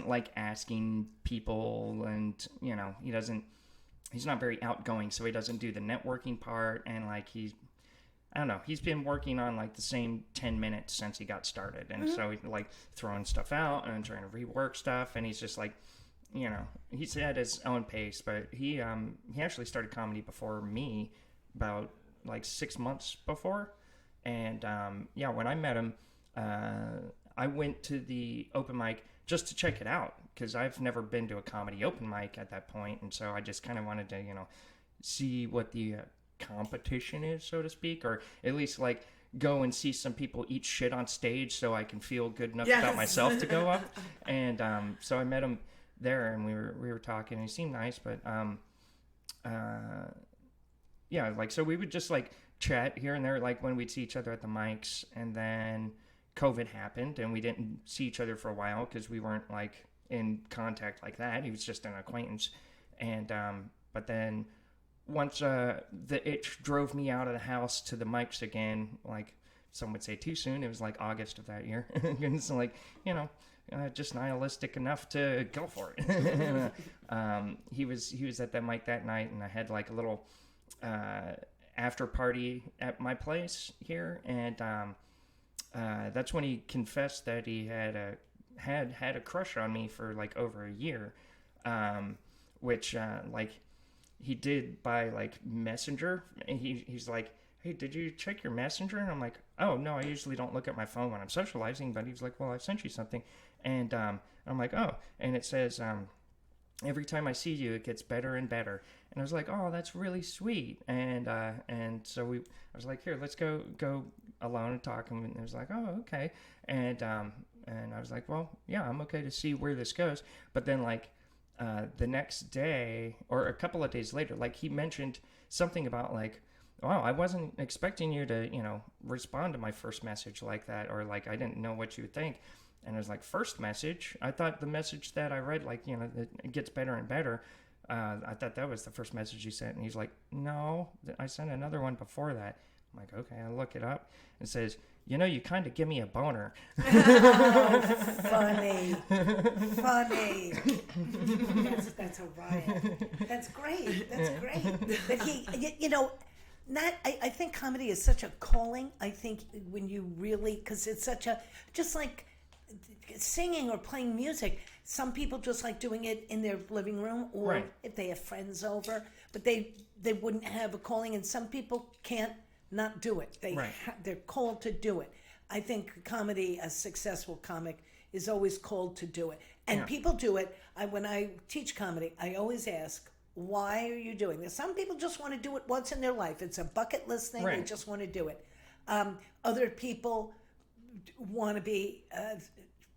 like asking people, and he's not very outgoing, so he doesn't do the networking part, and like I don't know, he's been working on like the same 10 minutes since he got started, and so he's like throwing stuff out and trying to rework stuff, and he's just like, he's at his own pace, but he actually started comedy before me, about like 6 months before. And when I met him, I went to the open mic just to check it out, because I've never been to a comedy open mic at that point, and so I just kind of wanted to see what the competition is, so to speak, or at least like go and see some people eat shit on stage so I can feel good enough about myself to go up. And so I met him there, and we were talking, and he seemed nice, but so we would just like chat here and there, like when we'd see each other at the mics, and then COVID happened and we didn't see each other for a while because we weren't like in contact like that. He was just an acquaintance, and but then once the itch drove me out of the house to the mics again, like some would say too soon, it was like August of that year. And so like, just nihilistic enough to go for it. He was at that mic that night, and I had like a little after party at my place here, and that's when he confessed that he had a crush on me for like over a year, which like he did by like Messenger. And he's like, hey, did you check your Messenger? And I'm like, oh no, I usually don't look at my phone when I'm socializing. But he's like, well, I sent you something, and I'm like, oh, and it says every time I see you, it gets better and better. And I was like, oh, that's really sweet. And so I was like, here, let's go alone and talk. And it was like, oh, okay. And I was like, well, yeah, I'm okay to see where this goes. But then like the next day or a couple of days later, like he mentioned something about like, wow, I wasn't expecting you to, respond to my first message like that, or like I didn't know what you would think. And I was like, first message? I thought the message that I read, like, it gets better and better. I thought that was the first message you sent. And he's like, no, I sent another one before that. I'm like, okay, I look it up. It says, you kind of give me a boner. Oh, funny. That's a riot. That's great. But I think comedy is such a calling. I think when you really, because it's such a, just like singing or playing music, some people just like doing it in their living room, or right. if they have friends over, but they wouldn't have a calling, and some people can't not do it. They're called to do it. I think comedy, a successful comic, is always called to do it. And people do it. When I teach comedy, I always ask, why are you doing this? Some people just want to do it once in their life. It's a bucket list thing. Right. They just want to do it. Other people want to be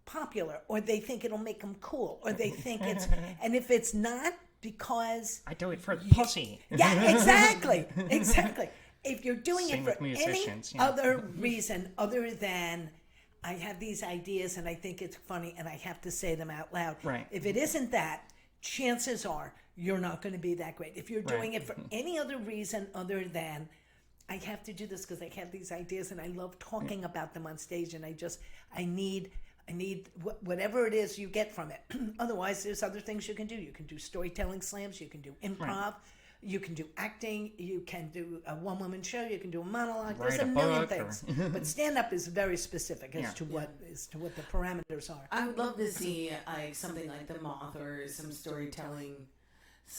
popular, or they think it'll make them cool, or they think it's, and if it's not, because I do it for the pussy. Yeah, exactly. If you're doing Same it for with any musicians, other reason other than I have these ideas and I think it's funny and I have to say them out loud. Right. If it isn't that, chances are you're not going to be that great. If you're doing it for any other reason other than I have to do this because I have these ideas and I love talking about them on stage, and I need whatever it is you get from it. Otherwise, there's other things you can do. You can do storytelling slams. You can do improv. Right. You can do acting. You can do a one-woman show. You can do a monologue. Write There's a a million book things. But stand-up is very specific as to what the parameters are. I would love to see something like The Moth or some storytelling.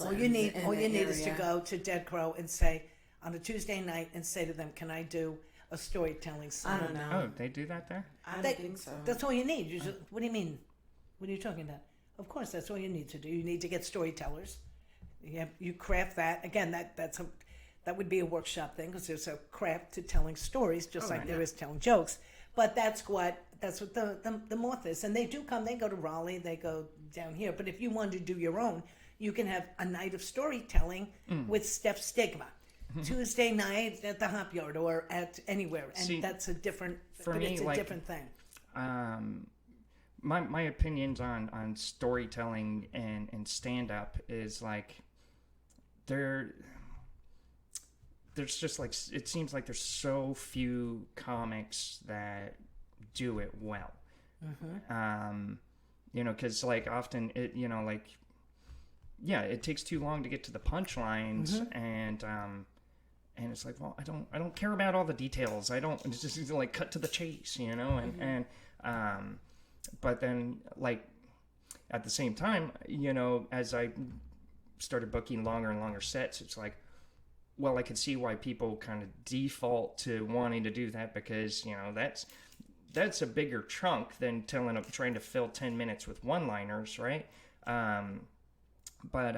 All you need is to go to Dead Crow and say on a Tuesday night and say to them, "Can I do a storytelling slam?" I don't know. Oh, they do that there? I don't think so. That's all you need. What do you mean? What are you talking about? Of course, that's all you need to do. You need to get storytellers. You craft that. Again, that would be a workshop thing, because there's a craft to telling stories, just like there is telling jokes. But that's what the Moth is. And they do come. They go to Raleigh. They go down here. But if you want to do your own, you can have a night of storytelling with Steph Stigma. Tuesday night at the Hop Yard or at anywhere, and that's a different. For me, it's a like, different thing. My opinions on storytelling and stand up is like there's just like, it seems like there's so few comics that do it well. Because like often it it takes too long to get to the punchlines, and it's like, well, I don't care about all the details. It's just like cut to the chase, but then like at the same time, as I started booking longer and longer sets, it's like, well, I could see why people kind of default to wanting to do that, because that's a bigger chunk than trying to fill 10 minutes with one-liners, right? But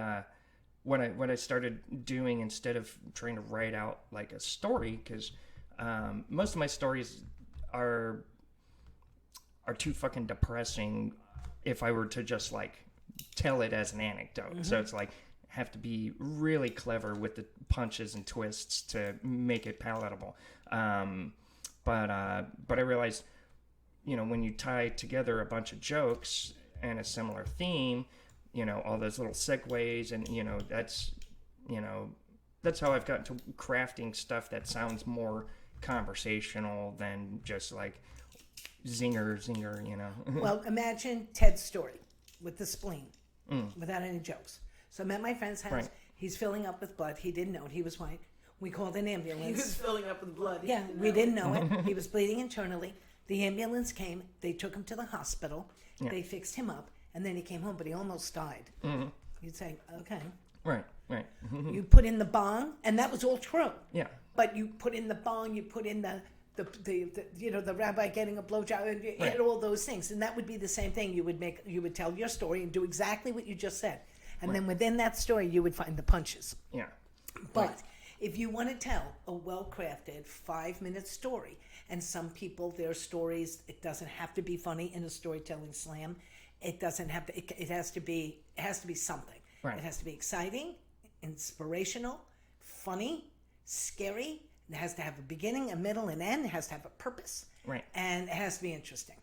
what I started doing, instead of trying to write out like a story, because most of my stories are too fucking depressing if I were to just like tell it as an anecdote. So it's like, have to be really clever with the punches and twists to make it palatable. But I realized, when you tie together a bunch of jokes and a similar theme, all those little segues, and that's how I've gotten to crafting stuff that sounds more conversational than just like zinger. Well, imagine Ted's story with the spleen, without any jokes. So I'm at my friend's house. Right. He's filling up with blood. He didn't know it. He was white. We called an ambulance. He was filling up with blood. Yeah, we didn't know it. He was bleeding internally. The ambulance came. They took him to the hospital. Yeah. They fixed him up, and then he came home, but he almost died. You'd say, okay. Right. You put in the bong, and that was all true. Yeah. But you put in the bong, you put in the the rabbi getting a blowjob, and you add all those things, and that would be the same thing. You would tell your story and do exactly what you just said, and then within that story, you would find the punches. Yeah. But if you want to tell a well-crafted 5-minute story, and some people, their stories, it doesn't have to be funny in a storytelling slam. It doesn't have to. It has to be something. Right. It has to be exciting, inspirational, funny, scary. It has to have a beginning, a middle, and end. It has to have a purpose. Right. And it has to be interesting.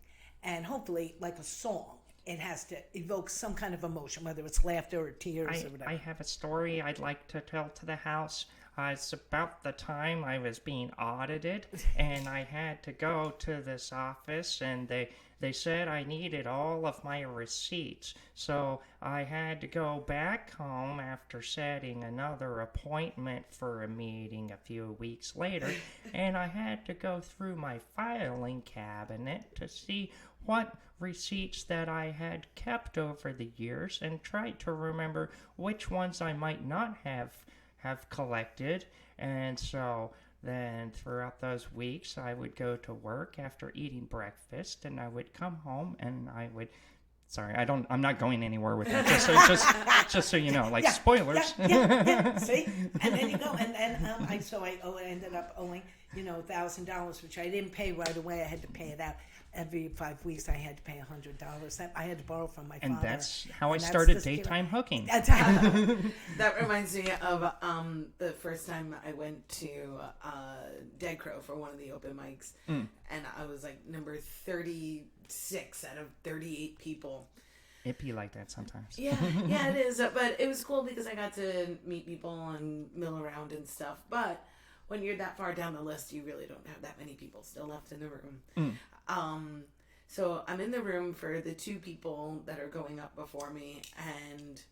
And hopefully, like a song, it has to evoke some kind of emotion, whether it's laughter or tears or whatever. I have a story I'd like to tell to the house. It's about the time I was being audited, and I had to go to this office, and they said I needed all of my receipts. So I had to go back home after setting another appointment for a meeting a few weeks later, and I had to go through my filing cabinet to see what receipts that I had kept over the years and try to remember which ones I might not have collected. And so then throughout those weeks I would go to work after eating breakfast, and I would come home and I would I'm not going anywhere with that, just so you know, like spoilers. Yeah, see? And then you go, and I ended up owing, $1,000, which I didn't pay right away. I had to pay it out. Every 5 weeks, I had to pay $100. That I had to borrow from my father. And that's how I started daytime hooking. That's how. That reminds me of the first time I went to Dead Crow for one of the open mics, and I was like number 36 out of 38 people. It be like that sometimes. Yeah, it is. But it was cool because I got to meet people and mill around and stuff. But when you're that far down the list, you really don't have that many people still left in the room. So I'm in the room for the 2 people that are going up before me, and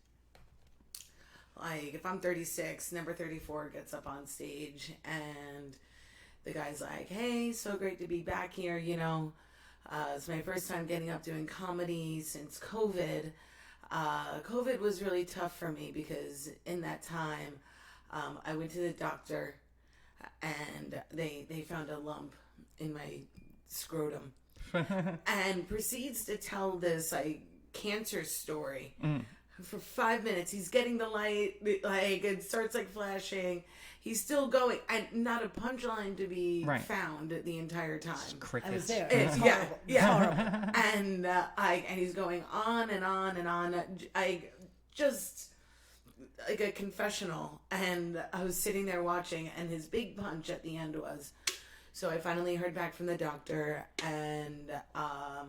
like if I'm 36, number 34 gets up on stage, and the guy's like, "Hey, so great to be back here. It's my first time getting up doing comedy since COVID. COVID was really tough for me because in that time, I went to the doctor, and they found a lump in my scrotum." And proceeds to tell this like cancer story for 5 minutes. He's getting the light, like it starts like flashing. He's still going, and not a punchline to be found the entire time. Crickets. I was there. It's horrible. horrible. And and he's going on and on and on. I just like a confessional, and I was sitting there watching, and his big punch at the end was. So I finally heard back from the doctor, and I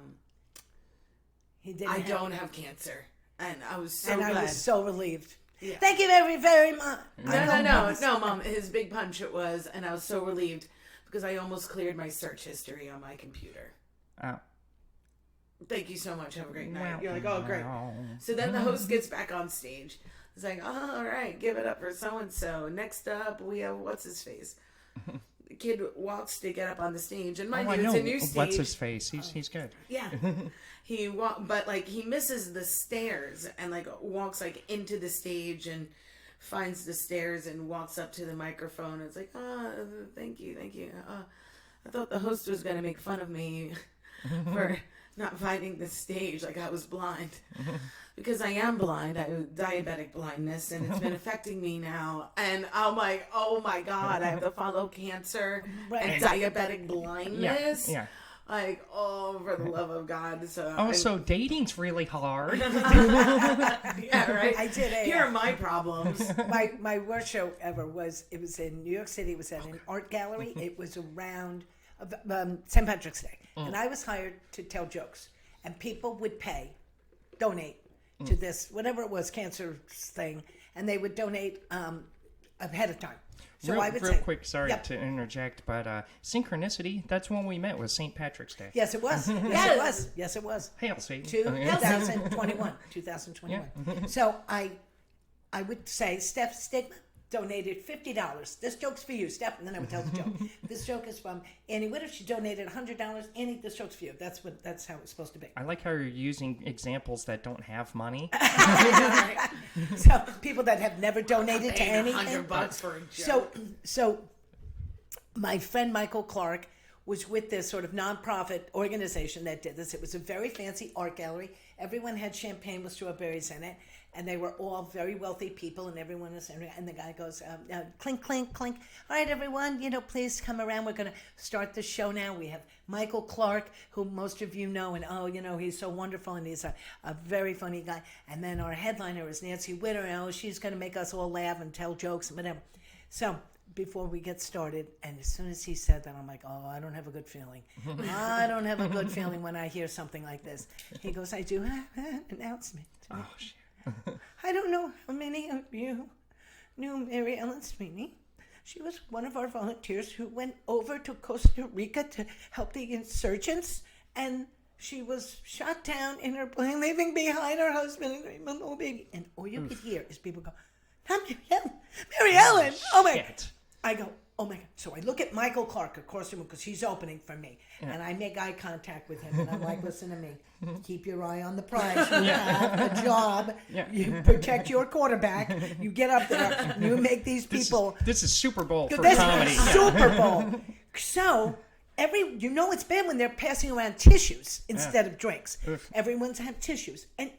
don't have cancer, and I was so glad. I was so relieved. Yeah. Thank you very, very much. No, Mom. His big punch it was, and I was so relieved because I almost cleared my search history on my computer. Oh. Thank you so much. Have a great night. You're like, oh, great. So then the host gets back on stage. It's like, oh, all right, give it up for so-and-so. Next up, we have what's-his-face. The kid walks to get up on the stage, and mind you, it's a new stage. What's his face? He's good. Yeah. But like he misses the stairs and like walks like into the stage and finds the stairs and walks up to the microphone. It's like, thank you. I thought the host was going to make fun of me for not finding the stage like I was blind. Because I am blind. I have diabetic blindness, and it's been affecting me now. And I'm like, oh my God, I have to follow cancer and diabetic blindness. Yeah. Like, oh, for the love of God. So dating's really hard. Yeah, right? I did Here are my problems. My worst show ever was in New York City. It was at an art gallery. It was around St. Patrick's Day. And I was hired to tell jokes. And people would donate to this, whatever it was, cancer thing. And they would donate ahead of time. So I would real say, quick, sorry to interject, but synchronicity, that's when we met, was St. Patrick's Day. Yes, it was. Yes, it was. Hail Satan. 2021. 2021. So I would say, Steph, stigma, donated $50. This joke's for you, Steph. And then I would tell the joke. This joke is from Annie Witter. She donated $100. Annie, this joke's for you. That's how it's supposed to be. I like how you're using examples that don't have money. So people that have never donated to anything. $100 for a joke. So my friend Michael Clark was with this sort of nonprofit organization that did this. It was a very fancy art gallery. Everyone had champagne with strawberries in it, and they were all very wealthy people, and everyone was, and the guy goes, clink, clink, clink. All right, everyone, please come around. We're going to start the show now. We have Michael Clark, who most of you know, and he's so wonderful, and he's a very funny guy. And then our headliner is Nancy Witter, and she's going to make us all laugh and tell jokes and whatever. So before we get started, and as soon as he said that, I'm like, oh, I don't have a good feeling. I don't have a good feeling when I hear something like this. He goes, I do have an announcement. Oh, shit. I don't know how many of you knew Mary Ellen Sweeney. She was one of our volunteers who went over to Costa Rica to help the insurgents, and she was shot down in her plane, leaving behind her husband and a little baby. And all you could hear is people go, not Mary Ellen. Mary Ellen! Oh my God. I go, oh my God. So I look at Michael Clark across the room because he's opening for me. Yeah. And I make eye contact with him. And I'm like, listen to me. Keep your eye on the prize. You have a job. Yeah. You protect your quarterback. You get up there. You make these people. This is Super Bowl for this comedy. Is Super Bowl. So it's bad when they're passing around tissues instead of drinks. Everyone's had tissues. And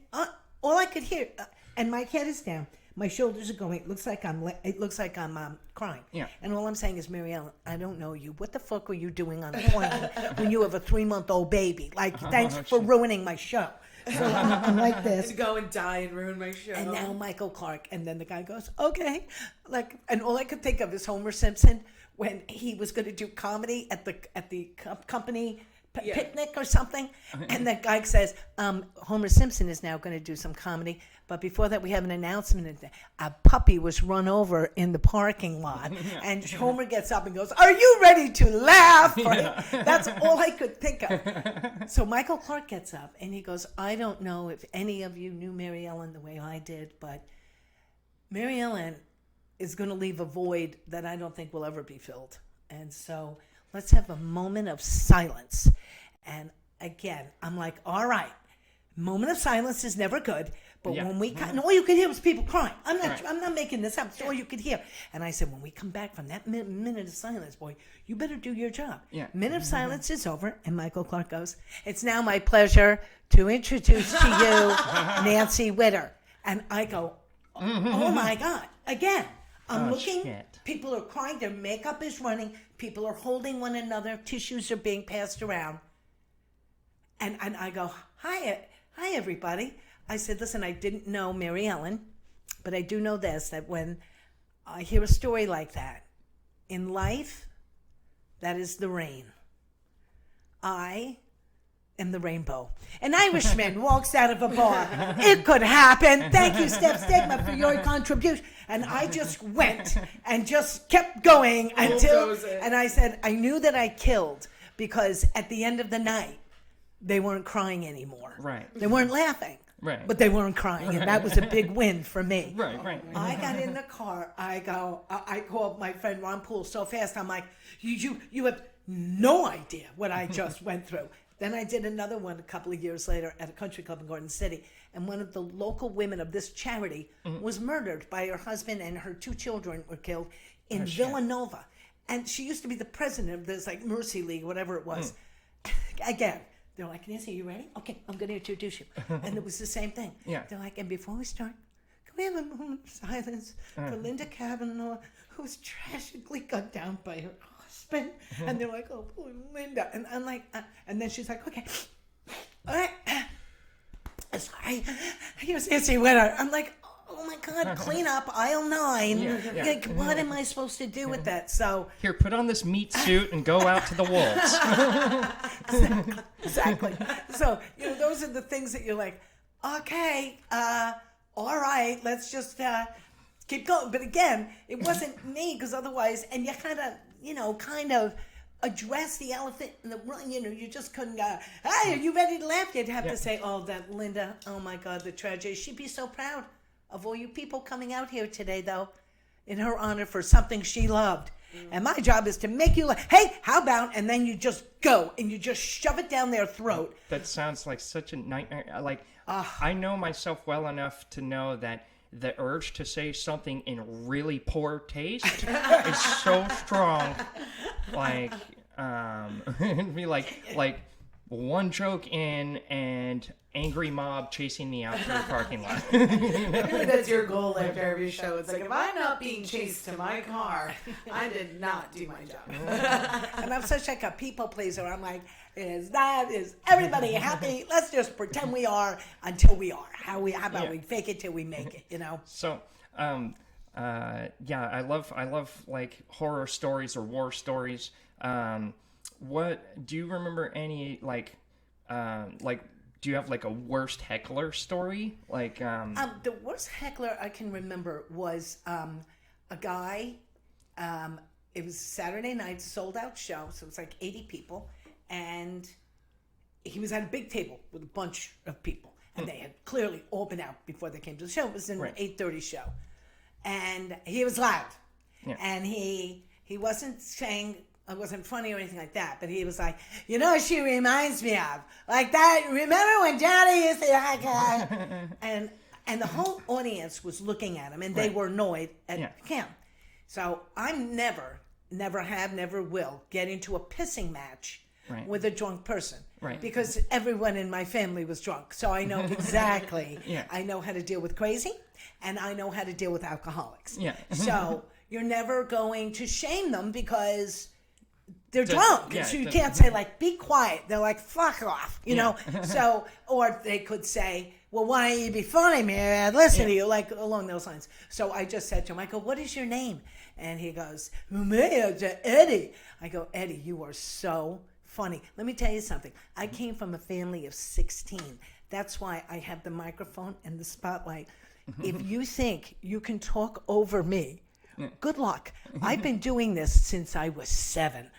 all I could hear, and my head is down. My shoulders are going. It looks like I'm crying. Yeah. And all I'm saying is, Mary Ellen, I don't know you. What the fuck were you doing on a plane when you have a 3-month-old baby? Like, thanks for ruining my show. So I'm like this. To go and die and ruin my show. And now Michael Clark. And then the guy goes, okay. And all I could think of is Homer Simpson when he was going to do comedy at the company picnic or something. And that guy says, Homer Simpson is now going to do some comedy. But before that, we have an announcement. A puppy was run over in the parking lot. And Homer gets up and goes, are you ready to laugh? That's all I could think of. So Michael Clark gets up and he goes, I don't know if any of you knew Mary Ellen the way I did, but Mary Ellen is going to leave a void that I don't think will ever be filled. And so let's have a moment of silence. And again, I'm like, all right, moment of silence is never good. But when we and all you could hear was people crying. I'm not making this up. It's all you could hear. And I said, when we come back from that minute of silence, boy, you better do your job. Yeah. Minute of silence is over. And Michael Clark goes, it's now my pleasure to introduce to you Nancy Witter. And I go, oh my God. Again, I'm looking. Shit. People are crying. Their makeup is running. People are holding one another. Tissues are being passed around. And I go, hi everybody. I said, listen, I didn't know Mary Ellen, but I do know this, that when I hear a story like that, in life, that is the rain. I am the rainbow. An Irishman walks out of a bar. It could happen. Thank you, Steph Stegma, for your contribution. And I just went and just kept going until, and I said, I knew that I killed because at the end of the night, they weren't crying anymore. Right. They weren't laughing. Right. But they weren't crying, and that was a big win for me. Right. I got in the car. I called my friend Ron Poole so fast. I'm like, you have no idea what I just went through. Then I did another one a couple of years later at a country club in Garden City, and one of the local women of this charity was murdered by her husband, and her 2 children were killed in Villanova. And she used to be the president of this Mercy League, whatever it was. Again. They're like, Nancy, you ready? Okay, I'm going to introduce you. And it was the same thing. Yeah. They're like, and before we start, can we have a moment of silence for Linda Kavanaugh, who's tragically gunned down by her husband? And they're like, oh, poor Linda. And I'm like, and then she's like, okay, all right. Sorry, here's Nancy Witter. I'm like, oh my God, clean up aisle 9. Like, what am I supposed to do with that? So here, put on this meat suit and go out to the wolves. Exactly. So, those are the things that you're like, okay, all right, let's just keep going. But again, it wasn't me, because otherwise, and you kind of address the elephant in the room. You just couldn't go, hey, are you ready to laugh? You'd have to say, oh, that Linda, oh my God, the tragedy. She'd be so proud of all you people coming out here today, though. in her honor for something she loved. And my job is to make you like, hey, how about, and then you just go and you just shove it down their throat. That sounds like such a nightmare. Like, I know myself well enough to know that the urge to say something in really poor taste is so strong. Like, it'd be like one joke in and angry mob chasing me out through the parking lot. I feel like that's your goal after every show. It's like, if I'm not being chased to my car, I did not do my job. And I'm such like a people pleaser. I'm like, is everybody happy? Let's just pretend we are until we are. How about we fake it till we make it, you know? So, yeah, I love like horror stories or war stories. What do you remember any like do you have like a worst heckler story? Like the worst heckler I can remember was a guy. It was Saturday night, sold out show, so it was like 80 people, and he was at a big table with a bunch of people, and they had clearly all been out before they came to the show. It was an 8:30 show, and he was loud, and he wasn't saying it wasn't funny or anything like that, but he was like, you know, she reminds me of like that. Remember when Daddy used to like and the whole audience was looking at him, and they were annoyed at him. So I'm never will get into a pissing match with a drunk person, because everyone in my family was drunk, so I know exactly. I know how to deal with crazy, and I know how to deal with alcoholics. So you're never going to shame them because they're drunk. So you can't say like, be quiet. They're like, fuck off, you know? So, or they could say, well, why don't you be funny, man? Listen to you, like along those lines. So I just said to him, I go, what is your name? And he goes, Eddie. I go, Eddie, you are so funny. Let me tell you something. I came from a family of 16. That's why I have the microphone and the spotlight. If you think you can talk over me, good luck. I've been doing this since I was 7.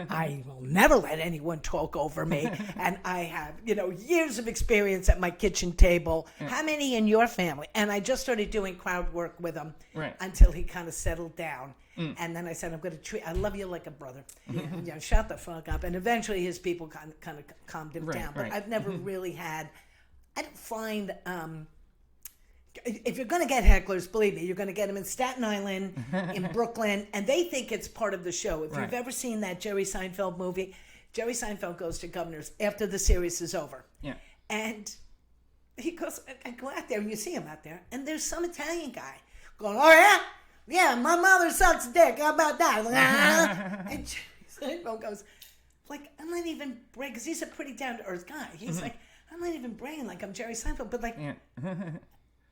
I will never let anyone talk over me. And I have, years of experience at my kitchen table. How many in your family? And I just started doing crowd work with him until he kind of settled down. And then I said, I love you like a brother. Shut the fuck up. And eventually his people kind of calmed him down. But I've never really I don't find, if you're going to get hecklers, believe me, you're going to get them in Staten Island, in Brooklyn, and they think it's part of the show. If you've ever seen that Jerry Seinfeld movie, Jerry Seinfeld goes to Governor's after the series is over. And he goes, I go out there, and you see him out there, and there's some Italian guy going, oh yeah? Yeah, my mother sucks dick. How about that? And Jerry Seinfeld goes, like, I'm not even bragging, because he's a pretty down-to-earth guy. He's like, I'm not even bragging like I'm Jerry Seinfeld, but like,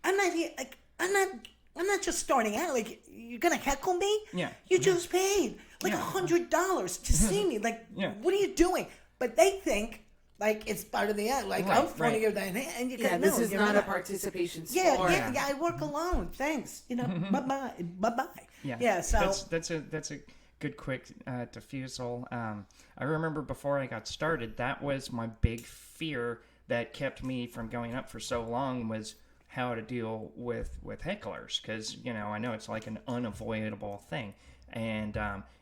I'm not here, like, I'm not just starting out. Like, you're gonna heckle me? You just paid like $100 to see me. Like, what are you doing? But they think like it's part of the act. Like, I'm funnier than him. And you go, this is not a participation sport. Yeah. I work alone. Thanks. Bye. Yeah. So that's a good quick diffusal. I remember before I got started, that was my big fear that kept me from going up for so long, was how to deal with hecklers, because I know it's like an unavoidable thing. And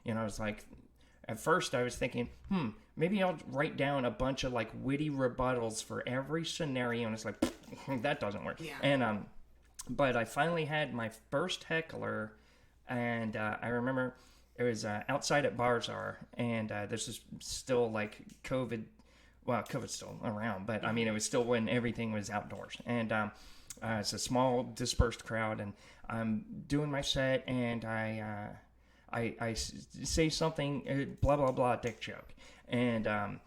it's like, at first I was thinking, maybe I'll write down a bunch of like witty rebuttals for every scenario, and it's like, that doesn't work. And but I finally had my first heckler, and I remember it was outside at Barzar, and this is still like COVID. Well, COVID's still around, but I mean, it was still when everything was outdoors, and it's a small dispersed crowd, and I'm doing my set, and I say something, blah blah blah, dick joke, and a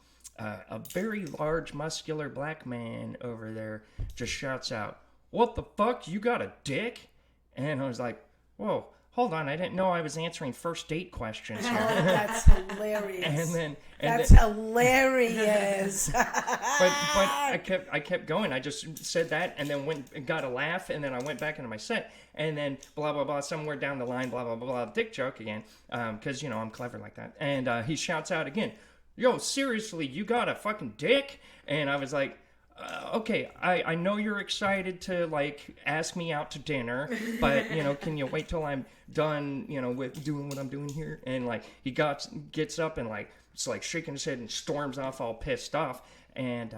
very large, muscular black man over there just shouts out, "What the fuck? You got a dick?" And I was like, "Whoa, hold on! I didn't know I was answering first date questions here." That's hilarious. That's hilarious. but I kept going. I just said that, and then went and got a laugh, and then I went back into my set, and then blah blah blah, somewhere down the line, blah blah blah, dick joke again, because I'm clever like that. And he shouts out again, "Yo, seriously, you got a fucking dick?" And I was like, okay, I know you're excited to like ask me out to dinner, but can you wait till I'm done, with doing what I'm doing here? And like he gets up and like it's like shaking his head and storms off all pissed off, and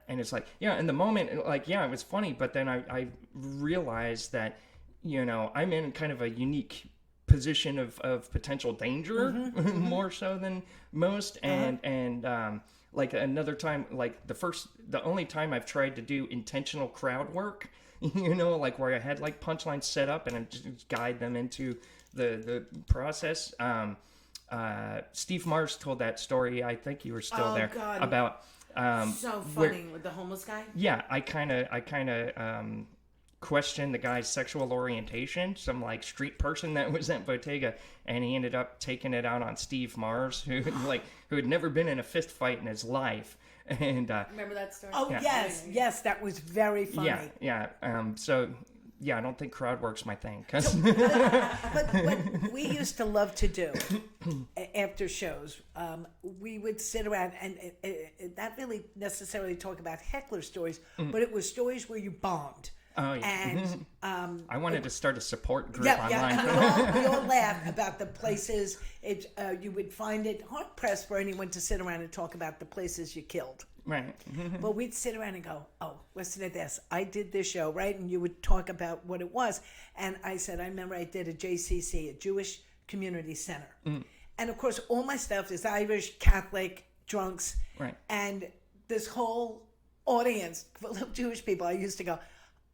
it's like, in the moment, like, it was funny, but then I realized that I'm in kind of a unique position of potential danger, more so than most, and like another time, like the only time I've tried to do intentional crowd work, like where I had like punchlines set up and I just guide them into the process. Steve Mars told that story. I think you were still there. God. About so funny with the homeless guy. Yeah, I kind of questioned the guy's sexual orientation, some like street person that was at Bottega, and he ended up taking it out on Steve Mars, who had never been in a fist fight in his life. And remember that story? Oh, yeah. yes, that was very funny. Yeah. So I don't think crowd work's my thing. 'Cause But what we used to love to do after shows, we would sit around and not really necessarily talk about heckler stories, but it was stories where you bombed. Oh, yeah. And I wanted to start a support group yeah, online. we all laughed about the places. You would find it hard pressed for anyone to sit around and talk about the places you killed. Right. But we'd sit around and go, oh, listen to this. I did this show, right? And you would talk about what it was. And I said, I remember I did a JCC, a Jewish Community Center. And of course, all my stuff is Irish, Catholic, drunks. Right. And this whole audience full of Jewish people, I used to go,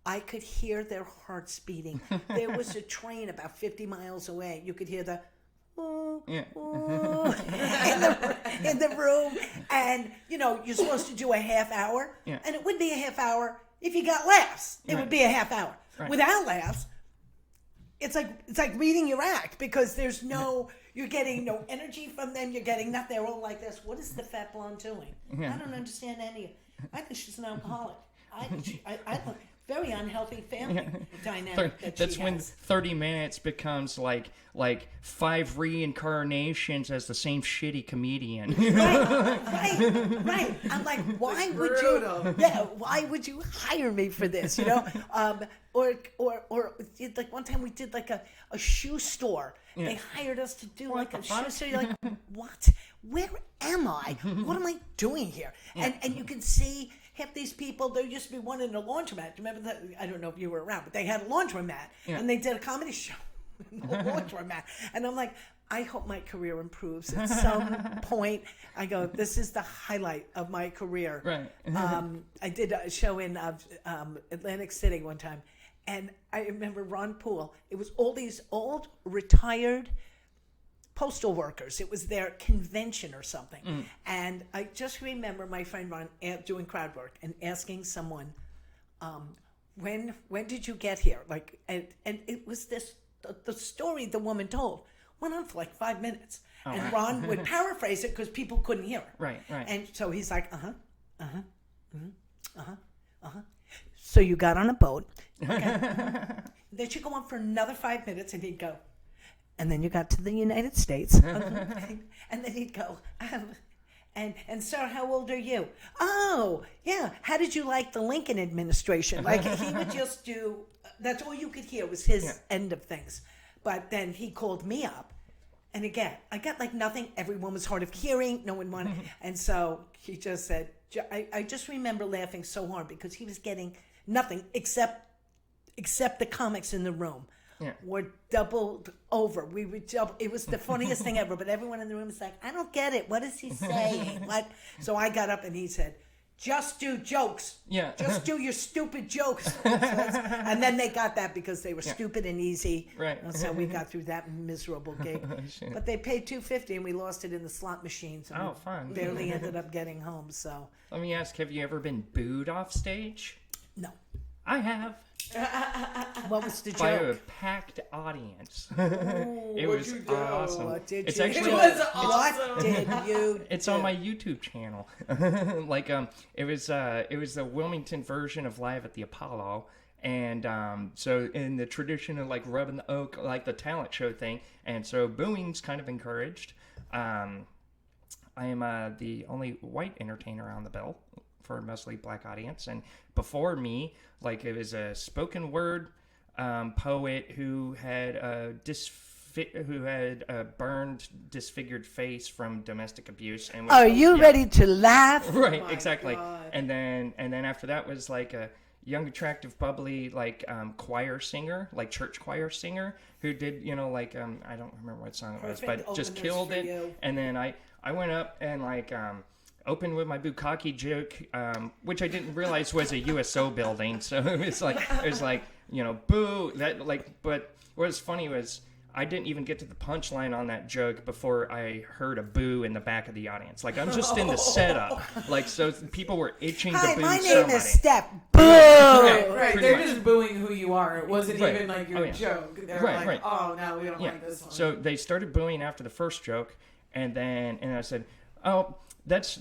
I could hear their hearts beating. There was a train about 50 miles away. You could hear the in the room, and you're supposed to do a half hour, and it would be a half hour if you got laughs. It would be a half hour. Without laughs, it's like reading your act, because you're getting no energy from them. You're getting nothing. They're all like this. What is the fat blonde doing? I don't understand any of it. I think she's an alcoholic. I very unhealthy family dynamic. That's when 30 minutes becomes like 5 reincarnations as the same shitty comedian. Right. I'm like, why would you? Yeah, why would you hire me for this? Or like one time we did like a shoe store. Yeah. They hired us to do like a shoe store. You're like, what? Where am I? What am I doing here? Yeah. And you can see half these people. There used to be one in a laundromat. Remember that? I don't know if you were around, but they had a laundromat, and they did a comedy show in the laundromat. And I'm like, I hope my career improves at some point. I go, this is the highlight of my career. Right. I did a show in Atlantic City one time, and I remember Ron Poole. It was all these old retired postal workers. It was their convention or something. And I just remember my friend Ron doing crowd work and asking someone, when did you get here? Like, and it was the story the woman told went on for like 5 minutes. Oh, and Ron would paraphrase it because people couldn't hear it. Right. And so he's like, So you got on a boat. Okay. Then you go on for another 5 minutes, and he'd go, and then you got to the United States. And then he'd go, and sir, how old are you? Oh, yeah. How did you like the Lincoln administration? Like, he would just do, that's all you could hear was his end of things. But then he called me up. And again, I got like nothing. Everyone was hard of hearing. No one wanted. And so he just said, I just remember laughing so hard because he was getting nothing except the comics in the room. Were doubled over. We would double. It was the funniest thing ever. But everyone in the room was like, I don't get it. What is he saying? What? So I got up and he said, just do jokes. Yeah. Just do your stupid jokes. And then they got that because they were stupid and easy. Right. And so we got through that miserable gig. But they paid $250 and we lost it in the slot machines. And fun. Barely ended up getting home. So let me ask: have you ever been booed off stage? No. I have. What was the joke? By a packed audience. It was awesome. What did it's you actually, do? What did you do? It's on my YouTube channel. It was the Wilmington version of Live at the Apollo. And so in the tradition of like rubbing the oak, like the talent show thing, and so booing's kind of encouraged. I am the only white entertainer on the bill for a mostly black audience. And before me, like, it was a spoken word poet who had a burned, disfigured face from domestic abuse. And was, Are you ready to laugh? Right, Oh exactly. God. And then after that was like a young, attractive, bubbly, like choir singer, like church choir singer, who did, you know, like I don't remember what song it was, Perfect but just openers killed for it. you. And then I went up and like opened with my bukkake joke, which I didn't realize was a USO building. So it was like you know, boo, that, like. But what was funny was I didn't even get to the punchline on that joke before I heard a boo in the back of the audience. Like, I'm just in the setup. Like, so people were itching to Hi, boo my name somebody. is Steph. Boo! Right, pretty they're much. just booing who you are. It wasn't Right. even like your Oh, yeah. joke. They're Right, like, right. oh, no, we don't Yeah. like this one. So they started booing after the first joke, and I said, "Oh, that's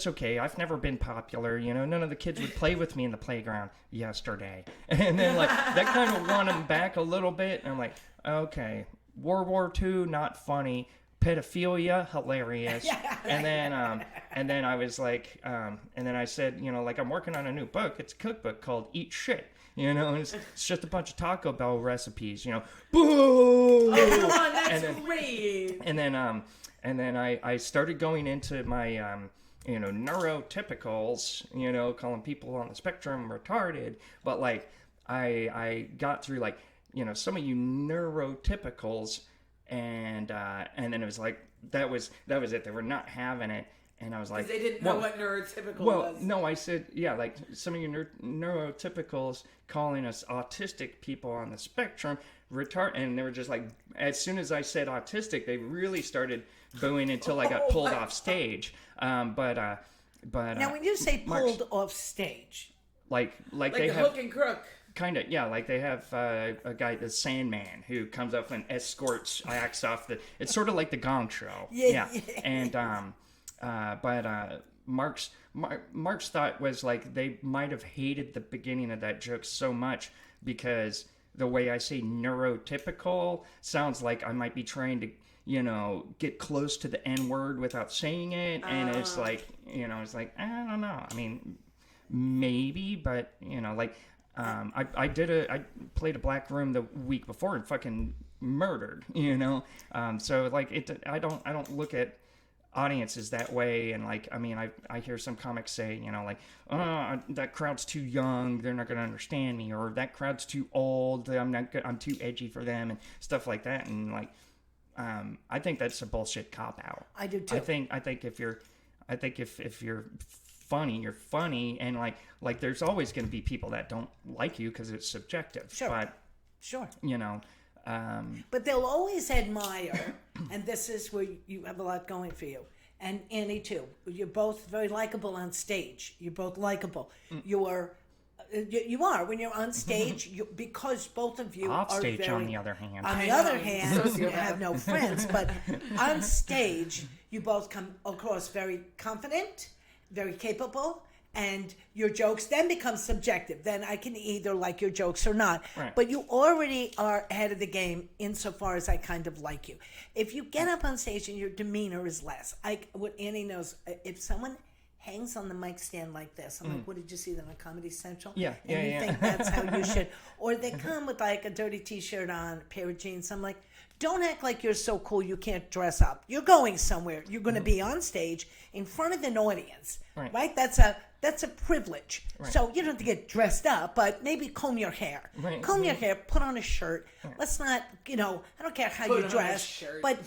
okay. I've never been popular. You know, none of the kids would play with me in the playground yesterday." And then like that kind of won them back a little bit. And I'm like, okay, World War II, not funny. Pedophilia, hilarious. And then I was like, and then I said, you know, like, I'm working on a new book. It's a cookbook called Eat Shit. You know, and it's just a bunch of Taco Bell recipes. You know, boo. oh, come on, that's And then- great. And then I started going into my you know, neurotypicals, you know, calling people on the spectrum retarded. But like I got through, like, you know, some of you neurotypicals, and then it was like that was it. They were not having it. And I was like, Because they didn't know what neurotypical well, was. no, I said, yeah, like some of you neurotypicals calling us autistic people on the spectrum retard, and they were just like, as soon as I said autistic, they really started booing until I got pulled off stage. But Now, when you say Mark's- pulled off stage, like Like they the have hook and crook. kind of, yeah, like they have a guy, the Sandman, who comes up and escorts acts off the. It's sort of like the Gong Show. Yeah. And Mark's thought was like they might have hated the beginning of that joke so much because the way I say neurotypical sounds like I might be trying to, you know, get close to the N word without saying it, and it's like, you know, it's like, I don't know. I mean, maybe, but you know, like, I played a black room the week before and fucking murdered, you know. So like I don't look at audiences that way. And like, I mean, I hear some comics say, you know, like, oh, that crowd's too young, they're not gonna understand me, or that crowd's too old, I'm too edgy for them, and stuff like that. And like, I think that's a bullshit cop out. I do too. I think if you're funny, you're funny, and like there's always going to be people that don't like you because it's subjective. Sure. But Sure. you know, But they'll always admire, and this is where you have a lot going for you. And Annie too. You're both very likable on stage. You're both likable. You are when you're on stage, because both of you off are stage very, on the other hand. On the I other know, hand, you sociopath. have no friends, but on stage, you both come across very confident, very capable, and your jokes then become subjective. Then I can either like your jokes or not. Right. But you already are ahead of the game insofar as I kind of like you. If you get up on stage and your demeanor is less, what Annie knows, if someone hangs on the mic stand like this, I'm like, what did you see that on Comedy Central? Yeah, And yeah, you yeah. think that's how you should. Or they come with like a dirty t-shirt on, a pair of jeans. I'm like, don't act like you're so cool you can't dress up. You're going somewhere. You're going to be on stage in front of an audience, right? That's a privilege. Right. So you don't have to get dressed up, but maybe comb your hair. Right. Comb your hair, put on a shirt. Let's not, I don't care how Put you on a dress, shirt. but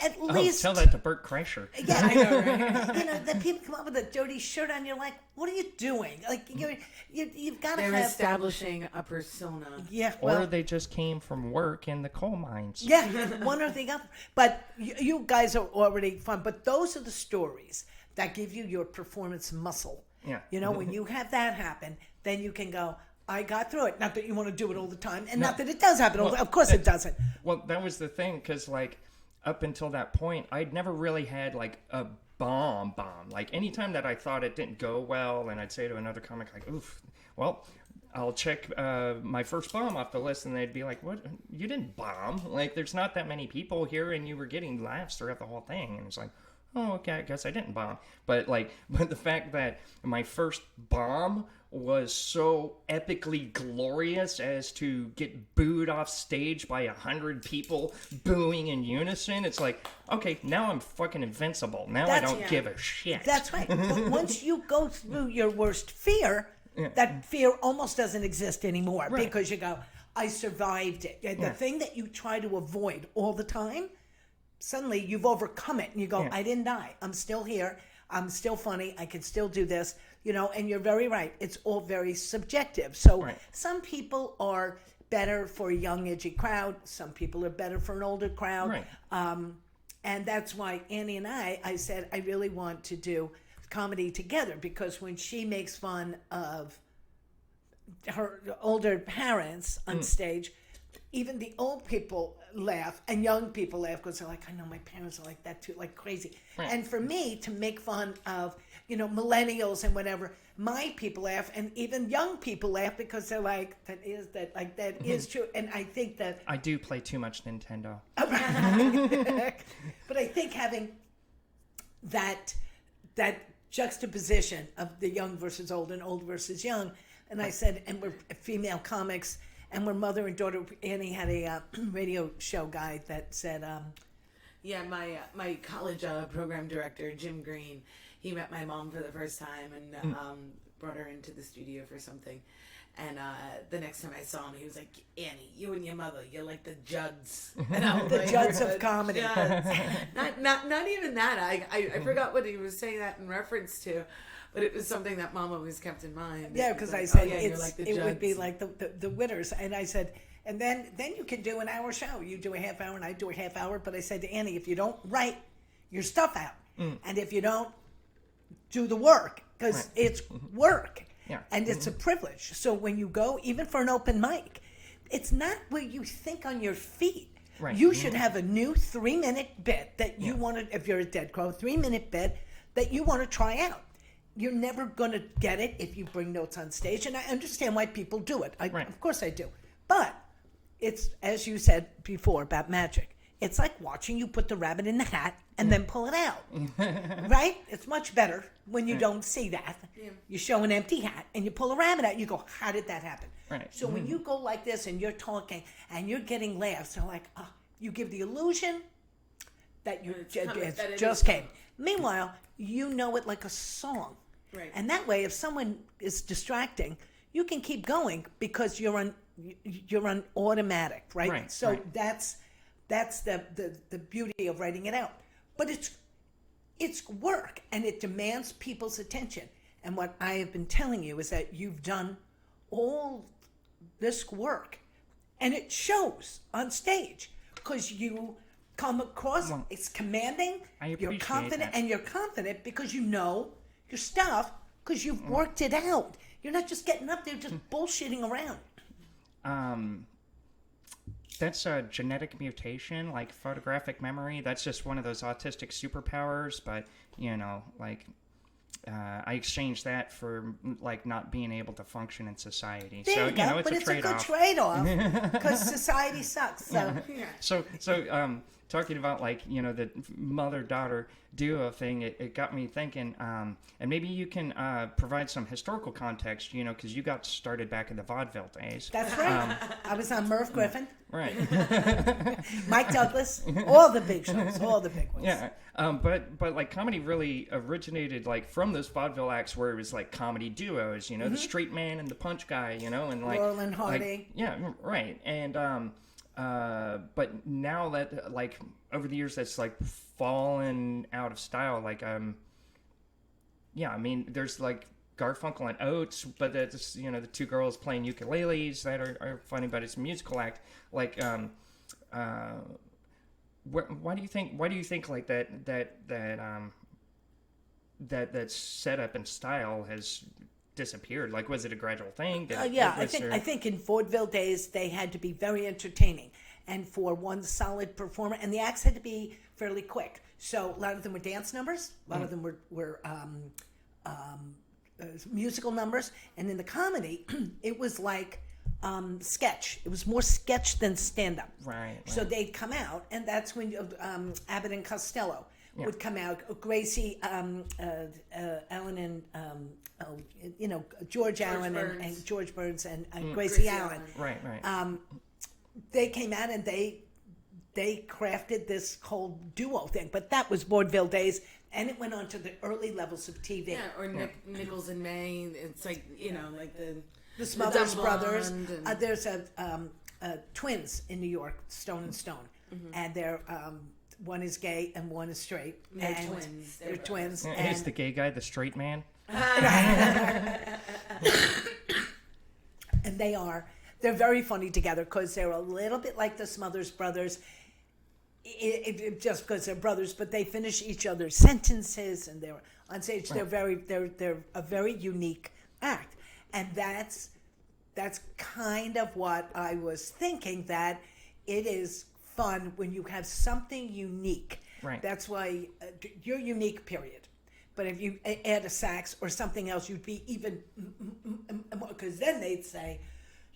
at Oh, least tell that to Bert Kreischer. yeah, I know, right? then people come up with a dirty shirt on. You're like, what are you doing? Like you've got to They're have. establishing a persona. Yeah, Or well, they just came from work in the coal mines. yeah, one or the other. But you guys are already fun. But those are the stories that give you your performance muscle. Yeah. When you have that happen, then you can go, I got through it. Not that you want to do it all the time, and not that it does happen all the time. Of course it doesn't. Well, that was the thing, because like up until that point, I'd never really had like a bomb. Like anytime that I thought it didn't go well, and I'd say to another comic like, oof, well, I'll check my first bomb off the list, and they'd be like, what, you didn't bomb? Like there's not that many people here, and you were getting laughs throughout the whole thing. And it's like, oh, okay, I guess I didn't bomb. But the fact that my first bomb was so epically glorious as to get booed off stage by 100 people booing in unison, it's like, okay, now I'm fucking invincible. Now I don't give a shit. That's right. But once you go through your worst fear, that fear almost doesn't exist anymore because you go, I survived it. The thing that you try to avoid all the time, suddenly you've overcome it and you go, I didn't die. I'm still here. I'm still funny. I can still do this. And you're very right. It's all very subjective. So some people are better for a young, edgy crowd. Some people are better for an older crowd. Right. And that's why Annie and I said, I really want to do comedy together, because when she makes fun of her older parents on stage, even the old people laugh and young people laugh because they're like, I know my parents are like that too, like crazy. Right. And for me to make fun of, millennials and whatever, my people laugh and even young people laugh because they're like, that is true. And I think that I do play too much Nintendo. But I think having that juxtaposition of the young versus old and old versus young, and I said, and we're female comics, and we're mother and daughter. Annie had a radio show guy that said, my college program director, Jim Green, he met my mom for the first time and brought her into the studio for something. And the next time I saw him, he was like, Annie, you and your mother, you're like the Judds. And I was the like, Judds of comedy. Judds. not even that. I forgot what he was saying that in reference to. But it was something that Mom always kept in mind. Yeah, because like, I said like it would be like the Witters. And I said, and then you can do an hour show. You do a half hour and I do a half hour. But I said to Annie, if you don't write your stuff out, and if you don't do the work, because it's work, and it's a privilege. So when you go, even for an open mic, it's not where you think on your feet. Right. You should have a new 3-minute bit that you want to, if you're a Dead Crow, 3-minute bit that you want to try out. You're never going to get it if you bring notes on stage. And I understand why people do it. Of course I do. But it's, as you said before about magic, it's like watching you put the rabbit in the hat and then pull it out. Right? It's much better when you don't see that. Yeah. You show an empty hat and you pull a rabbit out. You go, how did that happen? Right. So when you go like this and you're talking and you're getting laughs, they're like, you give the illusion that it just came. Meanwhile, you know it like a song. Right. And that way, if someone is distracting, you can keep going because you're on automatic, right? So that's the beauty of writing it out. But it's work and it demands people's attention. And what I have been telling you is that you've done all this work, and it shows on stage because you come across it's commanding. You're confident, and you're confident because you know your stuff because you've worked it out. You're not just getting up there just bullshitting around. That's a genetic mutation, like photographic memory. That's just one of those autistic superpowers. But I exchanged that for not being able to function in society. There you go. It's a trade-off. It's a good trade-off because society sucks. So talking about the mother-daughter duo thing, it got me thinking. And maybe you can provide some historical context, because you got started back in the vaudeville days. That's right. I was on Merv Griffin. Right. Mike Douglas, all the big shows, all the big ones. Yeah. But comedy really originated from those vaudeville acts where it was comedy duos, the straight man and the punch guy, and Laurel and Hardy. Yeah, right. And but now that over the years that's fallen out of style. There's Garfunkel and Oates, but that's the two girls playing ukuleles that are funny, but it's a musical act. Why do you think that setup and style has disappeared? Was it a gradual thing? I think in vaudeville days they had to be very entertaining, and for one solid performer, and the acts had to be fairly quick. So a lot of them were dance numbers, a lot of them were musical numbers, and in the comedy, it was sketch. It was more sketch than stand-up. Right. So they'd come out, and that's when Abbott and Costello, would come out. Gracie, Allen and George Allen Burns. and George Burns and Gracie Allen. Right, right. They came out and they crafted this whole duo thing. But that was vaudeville days, and it went on to the early levels of TV. Yeah, or Nichols and May. It's like, like The Smothers Double Brothers. Blonde and- There's twins in New York, Stone and Stone, and they're one is gay and one is straight. They're and twins. They're twins. Is And the gay guy the straight man? and they're very funny together because they're a little bit like the Smothers Brothers. It just because they're brothers, but they finish each other's sentences, and they're on stage. Right. They're a very unique act, and that's kind of what I was thinking, that it is fun when you have something unique. Right. That's why you're unique, period. But if you add a sax or something else, you'd be even more, because then they'd say,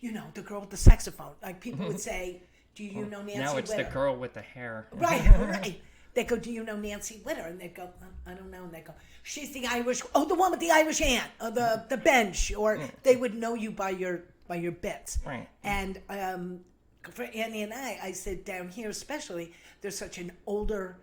the girl with the saxophone. Like people would say, do you know Nancy Witter? Now it's the girl with the hair. Right, right. They go, do you know Nancy Witter? And they go, I don't know. And they go, she's the Irish, the one with the Irish aunt, or the bench. Or they would know you by your bits. Right. And for Annie and I said down here especially, there's such an older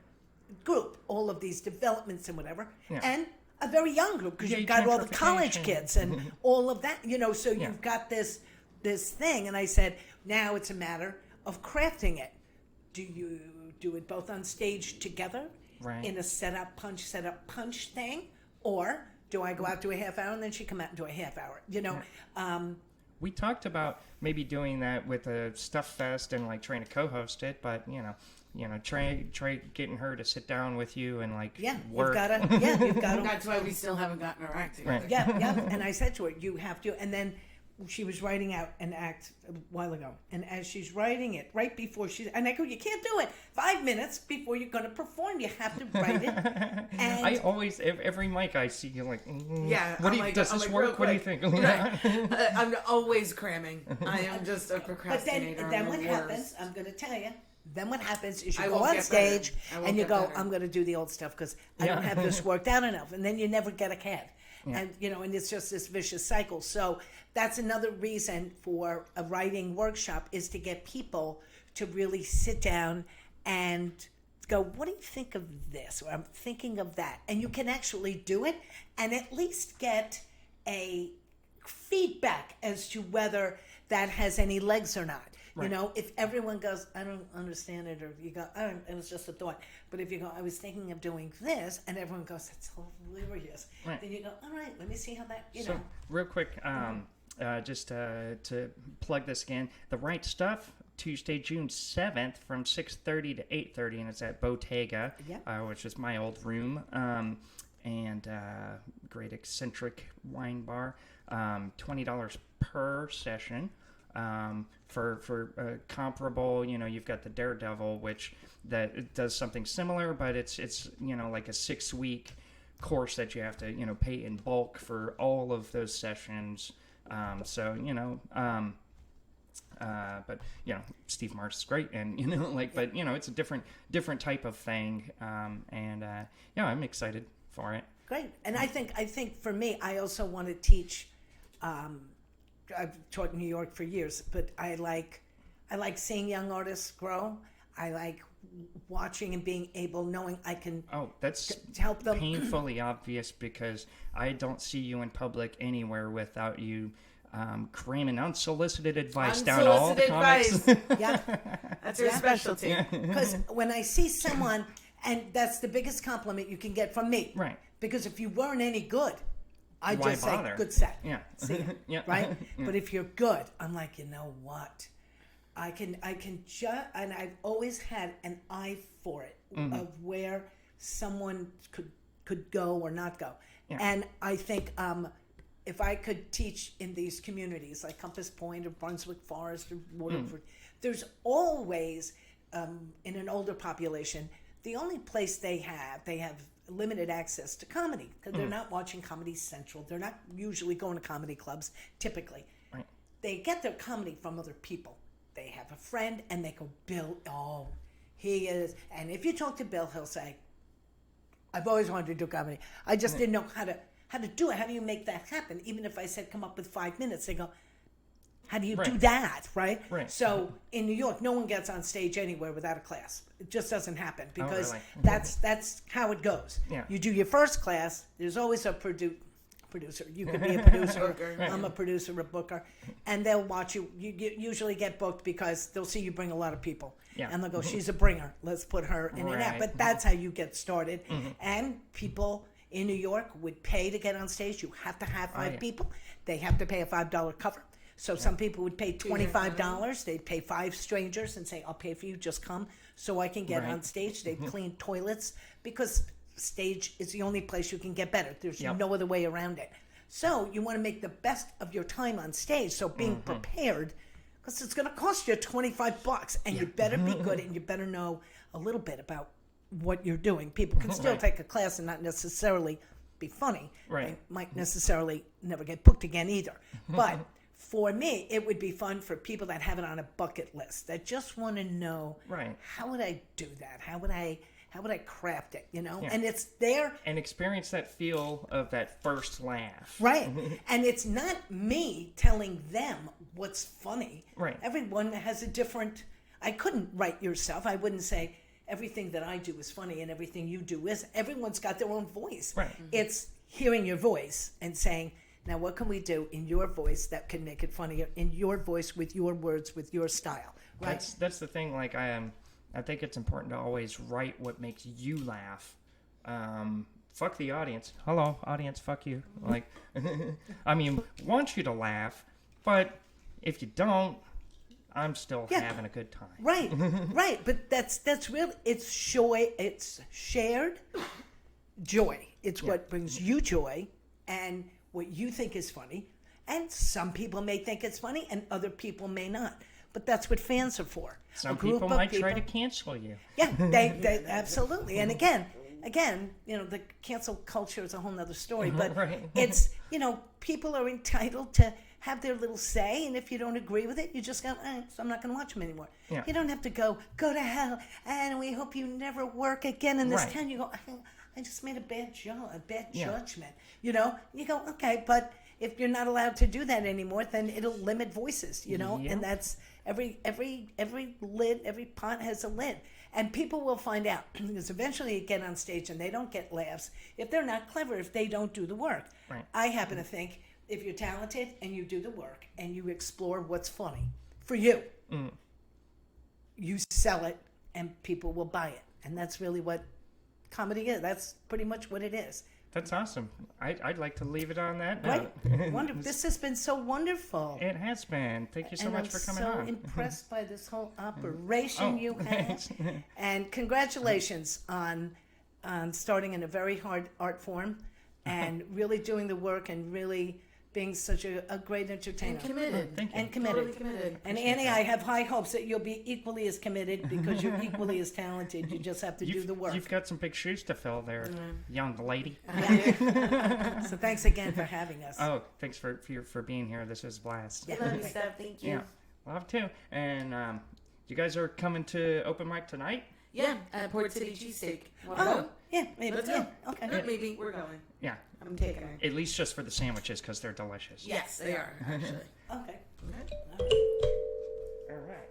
group, all of these developments and whatever, and a very young group, because you've got all the college kids and all of that, so you've got this thing. And I said, now it's a matter of crafting it. Do you do it both on stage together, Right. in a setup punch thing, or do I go out to a half hour and then she come out and do a half hour? We talked about maybe doing that with a Stuff Fest and like trying to co-host it, but try getting her to sit down with you and like work. You've got to. That's why we still haven't gotten our act together. Right. Yeah. And I said to her, you have to. And then she was writing out an act a while ago. And as she's writing it, right before and I go, you can't do it 5 minutes before you're going to perform. You have to write it. And I always, every mic I see, you're like, Yeah, what I'm do you, like- does I'm this like, work? real What do you quick. think? I'm always cramming. I am just a but procrastinator. then I'm what the happens, worst. I'm going to tell you, then what happens is you I go won't on get stage better. I won't and you get go, better. I'm going to do the old stuff because I don't have this worked out enough. And then you never get a cad. Yeah. And, and it's just this vicious cycle. So that's another reason for a writing workshop, is to get people to really sit down and go, what do you think of this? Or I'm thinking of that. And you can actually do it and at least get a feedback as to whether that has any legs or not. Right. If everyone goes, I don't understand it, or you go, it was just a thought. But if you go, I was thinking of doing this, and everyone goes, that's hilarious. Right. Then you go, all right, let me see how that, So, real quick, just to plug this again, The Right Stuff, Tuesday, June 7th from 6:30 to 8:30, and it's at Bottega, which is my old room, and great eccentric wine bar, $20 per session. For comparable, you've got the Daredevil, which that it does something similar, but it's like a 6-week course that you have to pay in bulk for all of those sessions. But Steve Marsh is great, and but it's a different type of thing, I'm excited for it. Great. And I think for me, I also want to teach. I've taught in New York for years, but I like seeing young artists grow. I like watching and being able, knowing I can. Oh, that's help them. Painfully obvious, because I don't see you in public anywhere without you cramming unsolicited advice down all the comics. Yeah, That's your specialty. because when I see someone, and that's the biggest compliment you can get from me. Right. Because if you weren't any good, I'd Why just bother? say, good set. Yeah. See ya, Yeah. right? But if you're good, I'm like, you know what? I can just, and I've always had an eye for it, of where someone could go or not go. Yeah. And I think if I could teach in these communities like Compass Point or Brunswick Forest or Waterford, there's always in an older population, the only place they have limited access to comedy, because they're not watching Comedy Central. They're not usually going to comedy clubs typically. Right. They get their comedy from other people. They have a friend and they go, Bill, he is. And if you talk to Bill, he'll say, I've always wanted to do comedy. I just didn't know how to do it. How do you make that happen? Even if I said come up with 5 minutes, they go, how do you do that, right? Right. So in New York, no one gets on stage anywhere without a class. It just doesn't happen because really? that's how it goes. Yeah. You do your first class, there's always a producer. You could be a producer. I'm a producer, a booker, and they'll watch you. You usually get booked because they'll see you bring a lot of people, and they'll go, "She's a bringer. Let's put her in and out." But that's how you get started. And people in New York would pay to get on stage. You have to have five people. They have to pay a $5 cover. So some people would pay $25. They'd pay 5 strangers and say, "I'll pay for you. Just come so I can get on stage." They'd clean toilets because stage is the only place you can get better. There's no other way around it. So you want to make the best of your time on stage. So being prepared, because it's going to cost you $25, and you better be good, and you better know a little bit about what you're doing. People can still take a class and not necessarily be funny. They might necessarily never get booked again either. But for me, it would be fun for people that have it on a bucket list, that just want to know, how would I do that? How would I craft it, And it's there. And experience that feel of that first laugh. Right. And it's not me telling them what's funny. Right. Everyone has a different... I couldn't write yourself. I wouldn't say everything that I do is funny and everything you do is. Everyone's got their own voice. Right. It's hearing your voice and saying, now what can we do in your voice that can make it funnier, in your voice, with your words, with your style, right? That's the thing. Like I think it's important to always write what makes you laugh. Fuck the audience. Hello, audience. Fuck you. Like, I mean, want you to laugh, but if you don't, I'm still having a good time. Right, right. But that's real. It's joy. It's shared joy. It's what brings you joy, and what you think is funny. And some people may think it's funny, and other people may not. But that's what fans are for. Some people might try to cancel you. Yeah, they absolutely. And again, the cancel culture is a whole nother story. But it's, people are entitled to have their little say. And if you don't agree with it, you just go, so I'm not going to watch them anymore. Yeah. You don't have to go to hell, and we hope you never work again in this town. You go, I just made a bad judgment. You go, okay, but if you're not allowed to do that anymore, then it'll limit voices, and that's every lid, every pot has a lid. And people will find out, because eventually you get on stage and they don't get laughs if they're not clever, if they don't do the work. Right. I happen to think if you're talented and you do the work and you explore what's funny for you, you sell it and people will buy it. And that's really what comedy is. That's pretty much what it is. That's awesome. I'd like to leave it on that note. Right. Wonderful. This has been so wonderful. It has been. Thank you so much for coming on. I'm so impressed by this whole operation you had. And congratulations on starting in a very hard art form and really doing the work and really being such a great entertainer. And committed. Thank you. And committed. Totally committed. And Annie, I have high hopes that you'll be equally as committed because you're equally as talented. You just have to do the work. You've got some big shoes to fill there, young lady. So thanks again for having us. Oh, thanks for being here. This is a blast. Yeah. Love you, Steph. Thank you. Yeah, love too. And you guys are coming to open mic tonight? Yeah, at Port City Cheesesteak. Yeah, maybe. Let's go. Okay. Maybe. We're going. Yeah. I'm taking her. At least just for the sandwiches, because they're delicious. Yes, they are, actually. Okay. Okay. All right. All right.